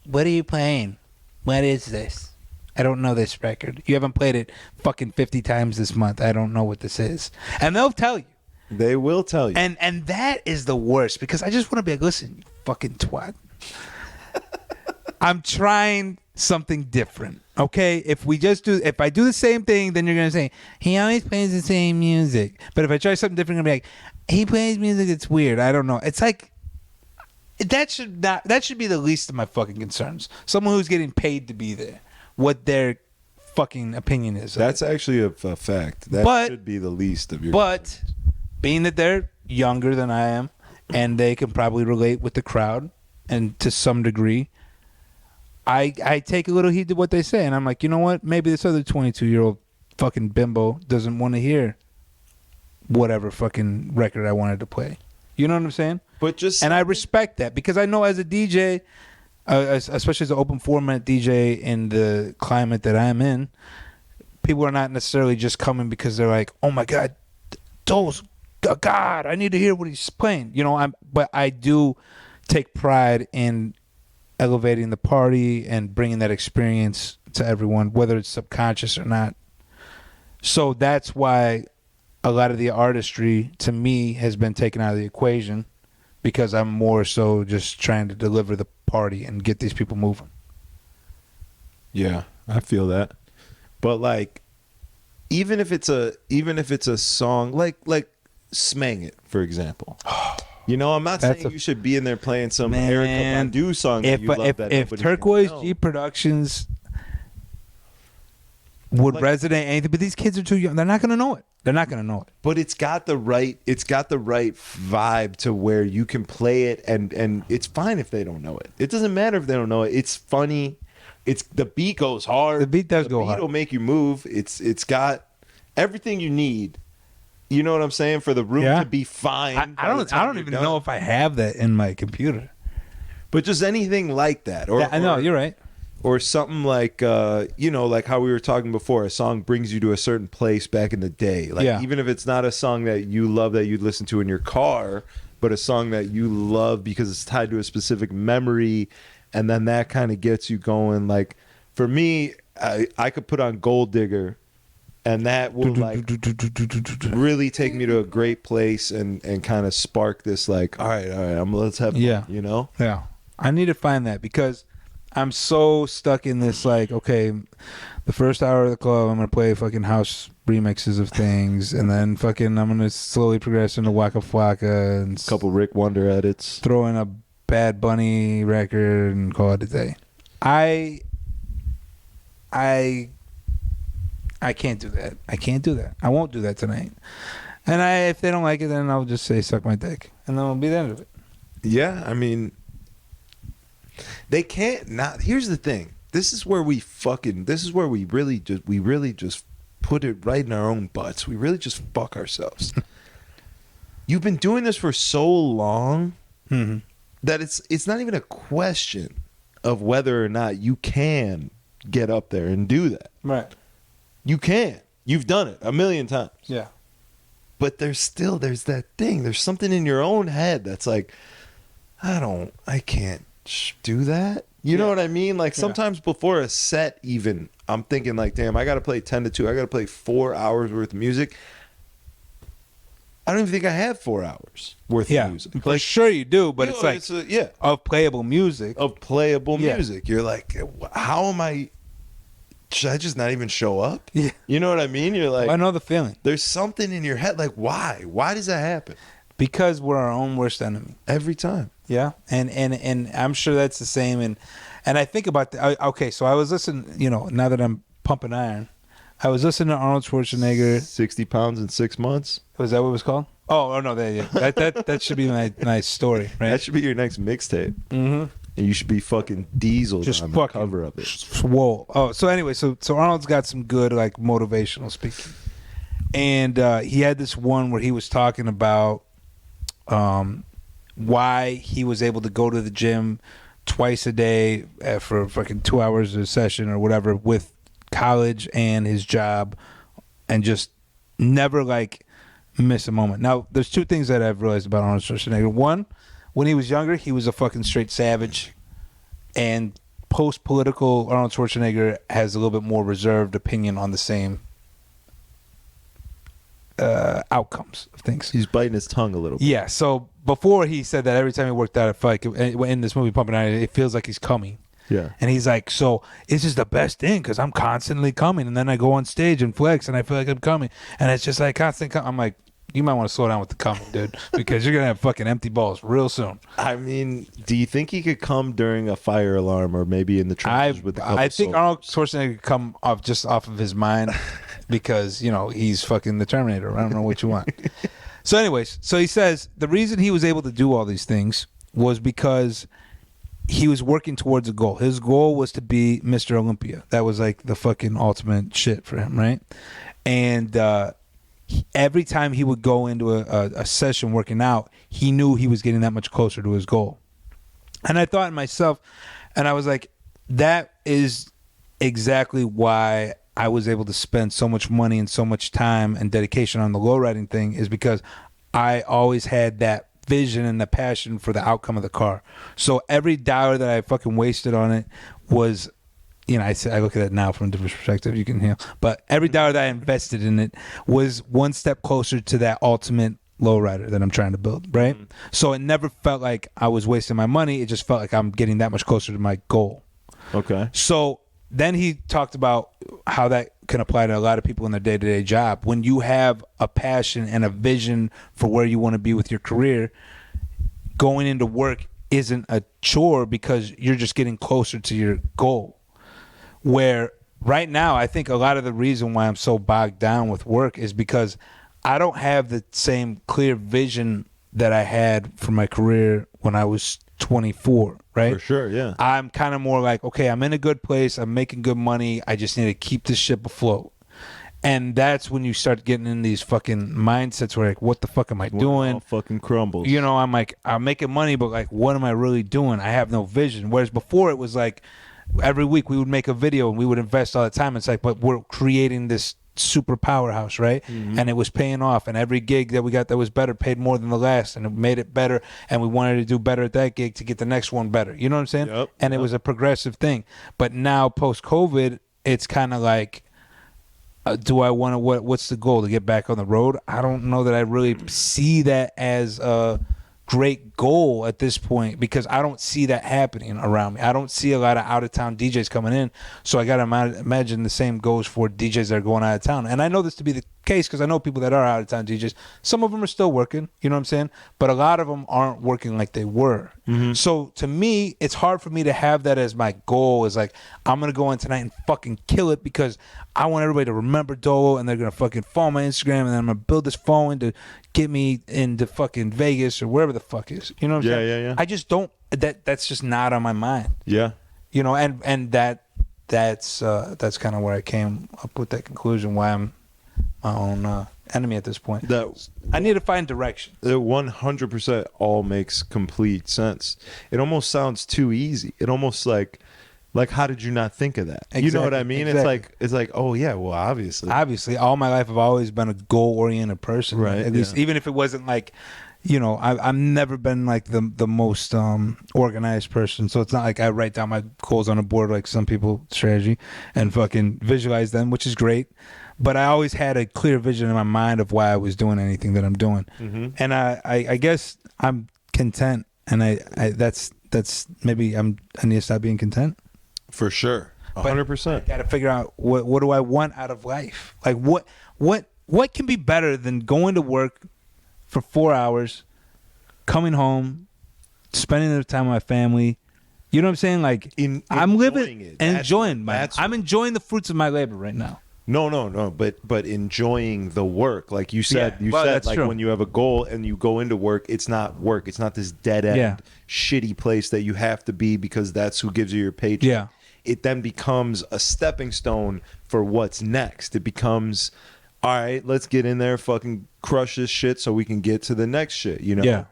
"What are you playing? What is this? I don't know this record. You haven't played it fucking 50 times this month. I don't know what this is." And they'll tell you. They will tell you. And that is the worst, because I just want to be like, listen, you fucking twat. I'm trying something different. Okay? If I do the same thing, then you're going to say, he always plays the same music. But if I try something different, I'm going to be like, he plays music that's weird. I don't know. It's like, that should be the least of my fucking concerns. Someone who's getting paid to be there. What their fucking opinion is. That's actually a fact. That should be the least of your concerns. Being that they're younger than I am, and they can probably relate with the crowd, and to some degree, I take a little heed to what they say, and I'm like, you know what? Maybe this other 22-year-old fucking bimbo doesn't want to hear whatever fucking record I wanted to play. You know what I'm saying? And I respect that, because I know as a DJ, especially as an open format DJ in the climate that I'm in, people are not necessarily just coming because they're like, oh my God, God, I need to hear what he's playing. You know, but I do take pride in elevating the party and bringing that experience to everyone, whether it's subconscious or not. So that's why a lot of the artistry, to me, has been taken out of the equation, because I'm more so just trying to deliver the party and get these people moving. Yeah, I feel that. But like, even if it's a song like Smang It, for example. You know, I'm not saying you should be in there playing some Erykah Badu song that you love that if Turquoise G Productions would resonate anything, but these kids are too young. They're not going to know it. But it's got the right vibe to where you can play it, and it's fine if they don't know it. It doesn't matter if they don't know it. It's funny. The beat goes hard. The beat does go hard. The beat will make you move. It's got everything you need. You know what I'm saying? For the room to be fine. I don't even know if I have that in my computer. But just anything like that. I know, you're right. Or something like, like how we were talking before, a song brings you to a certain place back in the day. Like, even if it's not a song that you love that you'd listen to in your car, but a song that you love because it's tied to a specific memory, and then that kind of gets you going. Like, for me, I could put on Gold Digger, and that will like really take me to a great place and kind of spark this like, all right, let's have fun, you know? Yeah. I need to find that, because I'm so stuck in this like, okay, the first hour of the club I'm gonna play fucking house remixes of things, and then fucking I'm gonna slowly progress into Waka Flocka and a couple Rick Wonder edits, throw in a Bad Bunny record and call it a day. I can't do that. I won't do that tonight. And if they don't like it, then I'll just say suck my dick, and then it'll be the end of it. Yeah, I mean, they can't not. Here's the thing. This is where we really just put it right in our own butts. We really just fuck ourselves. You've been doing this for so long that it's not even a question of whether or not you can get up there and do that. Right. You can. You've done it 1,000,000 times. Yeah. But there's that thing. There's something in your own head that's like, I can't do that. You know what I mean? Like sometimes before a set even, I'm thinking like, damn, I got to play 10 to 2. I got to play 4 hours worth of music. I don't even think I have 4 hours worth of music. For sure you do, but it's like of playable music. Of playable music. You're like, how am I? Should I just not even show up? Yeah. You know what I mean? You're like, I know the feeling. There's something in your head. Like, why? Why does that happen? Because we're our own worst enemy. Every time. Yeah. And I'm sure that's the same. And I think about okay, so I was listening, now that I'm pumping iron, I was listening to Arnold Schwarzenegger. 60 pounds in 6 months. Was that what it was called? Oh no, that should be my nice story, right? That should be your next mixtape. Mm-hmm. And you should be fucking diesel just on fucking the cover of it. Swole. Oh, so anyway, so Arnold's got some good like motivational speaking, and he had this one where he was talking about why he was able to go to the gym twice a day for fucking 2 hours a session or whatever with college and his job, and just never like miss a moment. Now, there's two things that I've realized about Arnold Schwarzenegger. One, when he was younger, he was a fucking straight savage, and post-political Arnold Schwarzenegger has a little bit more reserved opinion on the same outcomes of things. He's biting his tongue a little bit. Yeah, so before he said that every time he worked out, I felt like in this movie Pumping Iron, it feels like he's coming. Yeah. And he's like, so this is the best thing because I'm constantly coming, and then I go on stage and flex and I feel like I'm coming, and it's just like constant I'm like, you might want to slow down with the coming, dude, because you're going to have fucking empty balls real soon. I mean, do you think he could come during a fire alarm or maybe in the trenches with the couple I think soldiers? Arnold Schwarzenegger could come off of his mind because, he's fucking the Terminator. I don't know what you want. So anyways, so he says the reason he was able to do all these things was because he was working towards a goal. His goal was to be Mr. Olympia. That was like the fucking ultimate shit for him, right? And every time he would go into a session working out, he knew he was getting that much closer to his goal. And I thought to myself, and I was like, that is exactly why I was able to spend so much money and so much time and dedication on the lowriding thing, is because I always had that vision and the passion for the outcome of the car. So every dollar that I fucking wasted on it was, I look at it now from a different perspective, you can hear, but every dollar that I invested in it was one step closer to that ultimate lowrider that I'm trying to build, right? Mm-hmm. So it never felt like I was wasting my money. It just felt like I'm getting that much closer to my goal. Okay. So then he talked about how that can apply to a lot of people in their day-to-day job. When you have a passion and a vision for where you want to be with your career, going into work isn't a chore because you're just getting closer to your goal. Where right now, I think a lot of the reason why I'm so bogged down with work is because I don't have the same clear vision that I had for my career when I was 24, right? For sure, yeah. I'm kind of more like, okay, I'm in a good place. I'm making good money. I just need to keep this ship afloat. And that's when you start getting in these fucking mindsets where like, what the fuck am I doing? All fucking crumbles. I'm like, I'm making money, but like, what am I really doing? I have no vision. Whereas before it was like, every week we would make a video and we would invest all the time. It's like, but we're creating this super powerhouse, right? Mm-hmm. And it was paying off, and every gig that we got that was better paid more than the last, and it made it better, and we wanted to do better at that gig to get the next one better. You know what I'm saying? Yep. And it was a progressive thing. But now post-COVID, it's kind of like, do I want to, what's the goal? To get back on the road? I don't know that I really see that as a great goal at this point, because I don't see that happening around me. I don't see a lot of out-of-town DJs coming in, so I got to imagine the same goes for DJs that are going out of town. And I know this to be the case because I know people that are out-of-town DJs. Some of them are still working, you know what I'm saying? But a lot of them aren't working like they were. Mm-hmm. So to me, it's hard for me to have that as my goal, is like, I'm going to go in tonight and fucking kill it because I want everybody to remember Dolo, and they're going to fucking follow my Instagram, and then I'm going to build this following to get me into fucking Vegas or wherever the fuck is. You know what I'm saying? Yeah. I just don't, that's just not on my mind. Yeah. And that's kind of where I came up with that conclusion, why I'm my own enemy at this point. I need to find direction. It 100% all makes complete sense. It almost sounds too easy. It almost like how did you not think of that? Exactly, you know what I mean? Exactly. It's like, oh yeah, well obviously all my life I've always been a goal-oriented person, right? At least, even if it wasn't like, I've never been like the most organized person. So it's not like I write down my goals on a board like some people strategy and fucking visualize them, which is great. but I always had a clear vision in my mind of why I was doing anything that I'm doing. And I guess I'm content, and I that's maybe I need to stop being content. For sure. 100%. Got to figure out what do I want out of life? Like what can be better than going to work for 4 hours, coming home, spending the time with my family. You know what I'm saying? Like I'm living and enjoying I'm enjoying the fruits of my labor right now. No. But enjoying the work, like you said. Yeah. You Well, said that's like true. when you have a goal and you go into work, it's not work. It's not this dead end, shitty place that you have to be because that's who gives you your paycheck. Yeah. It then becomes a stepping stone for what's next. It becomes, all right, let's get in there, fucking crush this shit so we can get to the next shit. You know. Yeah.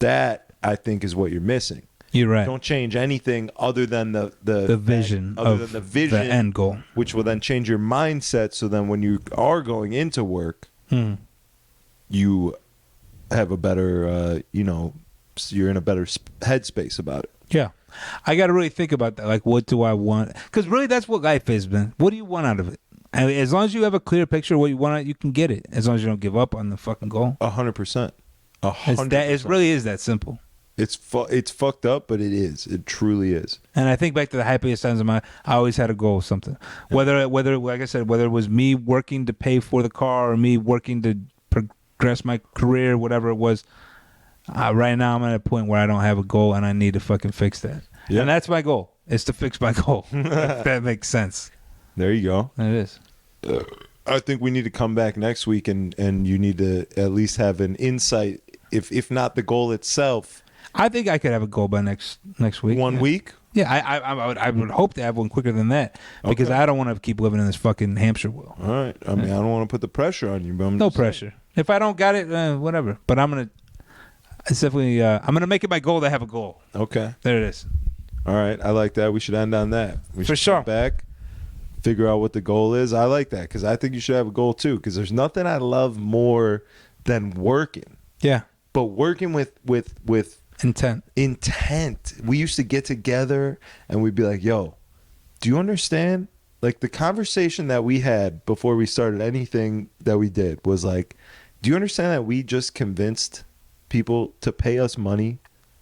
That I think is what you're missing. You're right. Don't change anything other than the vision other than the vision, the end goal, which will then change your mindset. So then, when you are going into work, you have a better, you're in a better headspace about it. Yeah, I got to really think about that. Like, what do I want? Because really, that's what life is, man. What do you want out of it? And as long as you have a clear picture of what you want out, you can get it. As long as you don't give up on the fucking goal. 100%. 100%. It really is that simple. It's fucked up, but it is. It truly is. And I think back to the happiest times of I always had a goal of something. Whether like I said, whether it was me working to pay for the car or me working to progress my career, whatever it was. Right now, I'm at a point where I don't have a goal, and I need to fucking fix that. Yeah. And that's my goal, is to fix my goal. If that makes sense. There you go. It is. I think we need to come back next week, and you need to at least have an insight, if not the goal itself. I think I could have a goal by next week. 1 week? Yeah, I would hope to have one quicker than that because I don't want to keep living in this fucking hamster wheel. All right. I mean, I don't want to put the pressure on you, but no pressure. If I don't got it, whatever. But I'm gonna. It's definitely. I'm gonna make it my goal to have a goal. Okay. There it is. All right. I like that. We should end on that. We should For sure. come back, figure out what the goal is. I like that because I think you should have a goal too. Because there's nothing I love more than working. Yeah. But working with intent. We used to get together and we'd be like, yo, do you understand? Like the conversation that we had before we started anything that we did was like, do you understand that we just convinced people to pay us money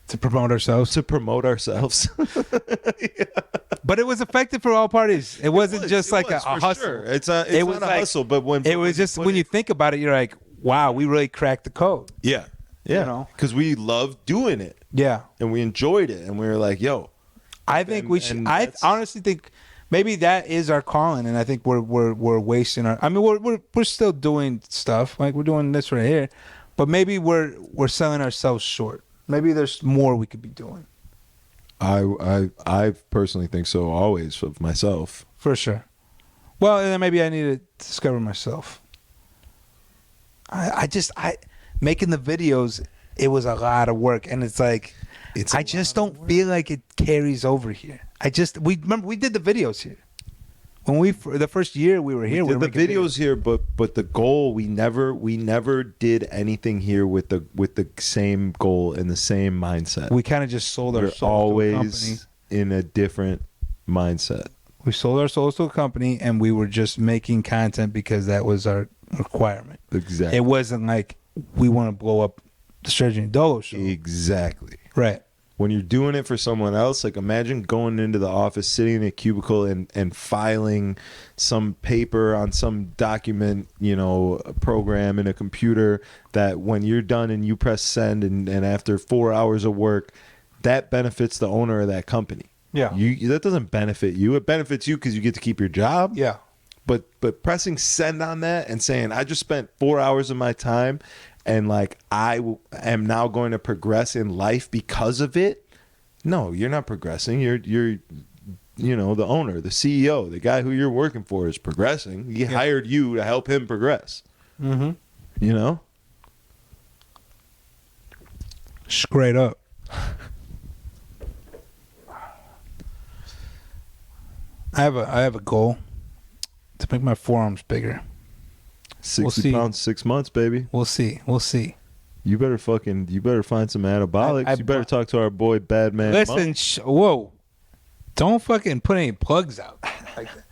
to promote ourselves? Yeah. But it was effective for all parties. It wasn't just like a hustle. Sure. It's not a hustle, but when you think about it, you're like, wow, we really cracked the code. Yeah. Yeah, you know? Because we loved doing it. Yeah. And we enjoyed it. And we were like, yo. I think we should. I honestly think maybe that is our calling. And I think we're wasting our. I mean, we're still doing stuff. Like we're doing this right here. But maybe we're selling ourselves short. Maybe there's more we could be doing. I personally think so always of myself. For sure. Well, then maybe I need to discover myself. I making the videos, it was a lot of work, and it's like I just don't feel like it carries over here. We did the videos here when the first year we were here. We did the videos here, but the goal we never did anything here with the same goal and the same mindset. We kind of just sold our souls always to a company. In a different mindset. We sold our souls to a company, and we were just making content because that was our requirement. Exactly. It wasn't like we want to blow up the Surgeon DOLO show. Exactly. Right. When you're doing it for someone else, like imagine going into the office, sitting in a cubicle and filing some paper on some document, a program in a computer that when you're done and you press send and after 4 hours of work, that benefits the owner of that company. Yeah. That doesn't benefit you. It benefits you because you get to keep your job. Yeah. But pressing send on that and saying, I just spent 4 hours of my time and like I am now going to progress in life because of it. No, you're not progressing. You're the owner, the CEO, the guy who you're working for is progressing. He hired you to help him progress. Mm-hmm. Straight up. I have a goal to make my forearms bigger. 60 pounds, 6 months, baby. We'll see. You better find some anabolics. You better talk to our boy Badman. Listen, whoa. Don't fucking put any plugs out like that.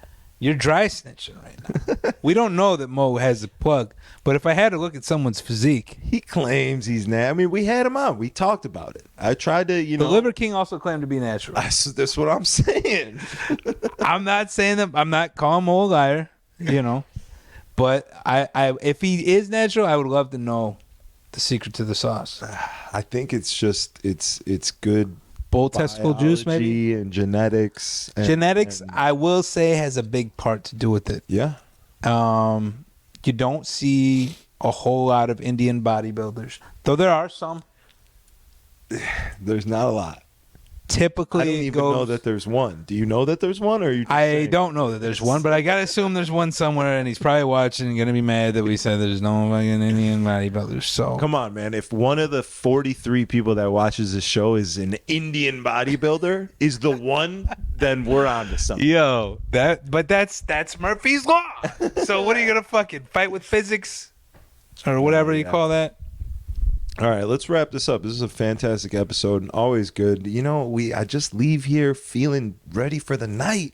You're dry snitching right now. We don't know that Mo has a plug, but if I had to look at someone's physique, He claims he's I mean, we had him on. We talked about it. I tried to, the Liver King also claimed to be natural. That's what I'm saying. I'm not saying that. I'm not calling Mo a liar, but I if he is natural, I would love to know the secret to the sauce. I think it's just it's good Bull testicle juice, maybe. biology and genetics. Genetics, and- I will say, has a big part to do with it. yeah. You don't see a whole lot of Indian bodybuilders, though there are some. There's not a lot. Typically, I don't even know that there's one. Do you know that there's one, or are you? Just I saying? don't know that there's one, but I gotta assume there's one somewhere, and he's probably watching and gonna be mad that we said there's no fucking Indian bodybuilders. So Come on, man. If one of the 43 people that watches this show is an Indian bodybuilder, is the one, then we're on to something. yo, that's Murphy's law. So what are you gonna fucking fight with physics or whatever you call that? All right, let's wrap this up. This is a fantastic episode and always good. I just leave here feeling ready for the night.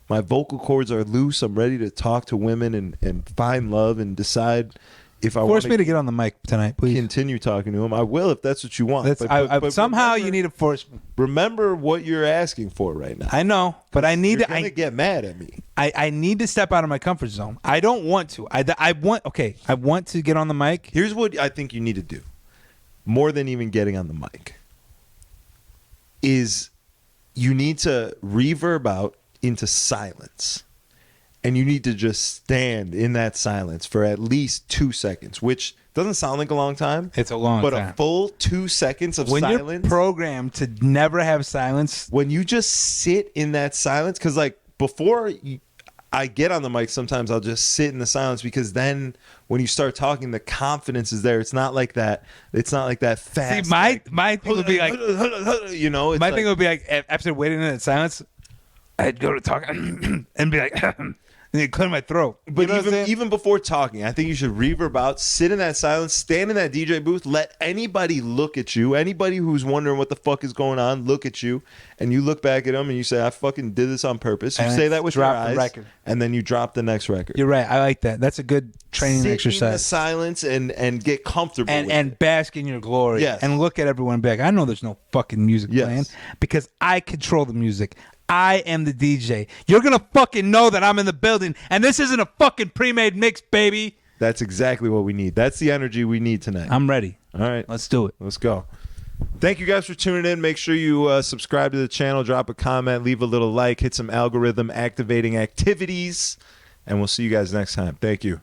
My vocal cords are loose. I'm ready to talk to women and find love and decide if I want Force me to get on the mic tonight, please. continue talking to them. I will if that's what you want. But somehow remember, you need to force me. remember what you're asking for right now. I know, but I need You're to. gonna get mad at me. I need to step out of my comfort zone. I don't want to. I want to get on the mic. Here's what I think you need to do. More than even getting on the mic, is you need to reverb out into silence. And you need to just stand in that silence for at least 2 seconds, which doesn't sound like a long time. It's a long but time. a full 2 seconds of When silence. you're programmed to never have silence, When you just sit in that silence, because like before I get on the mic, sometimes I'll just sit in the silence, because then when you start talking, the confidence is there. It's not like that. It's not like that fast. see, my thing would be like, it's my like, thing would be like, after waiting in that silence, I'd go to talk and be like, and you clear my throat. But You know what I'm saying? even before talking, I think you should reverb out, sit in that silence, stand in that DJ booth, let anybody look at you. Anybody who's wondering what the fuck is going on, look at you, and you look back at them and you say, I fucking did this on purpose. You And say that with your drop the eyes, record. and then you drop the next record. You're right. I like that. That's a good training Sit in the exercise. silence and get comfortable with it. And bask in your glory. Yes. And look at everyone back. I know there's no fucking music Yes. playing because I control the music. I am the DJ. You're going to fucking know that I'm in the building, and this isn't a fucking pre-made mix, baby. That's exactly what we need. That's the energy we need tonight. I'm ready. All right. Let's do it. Let's go. Thank you guys for tuning in. Make sure you subscribe to the channel, drop a comment, leave a little like, hit some algorithm activating activities, and we'll see you guys next time. Thank you.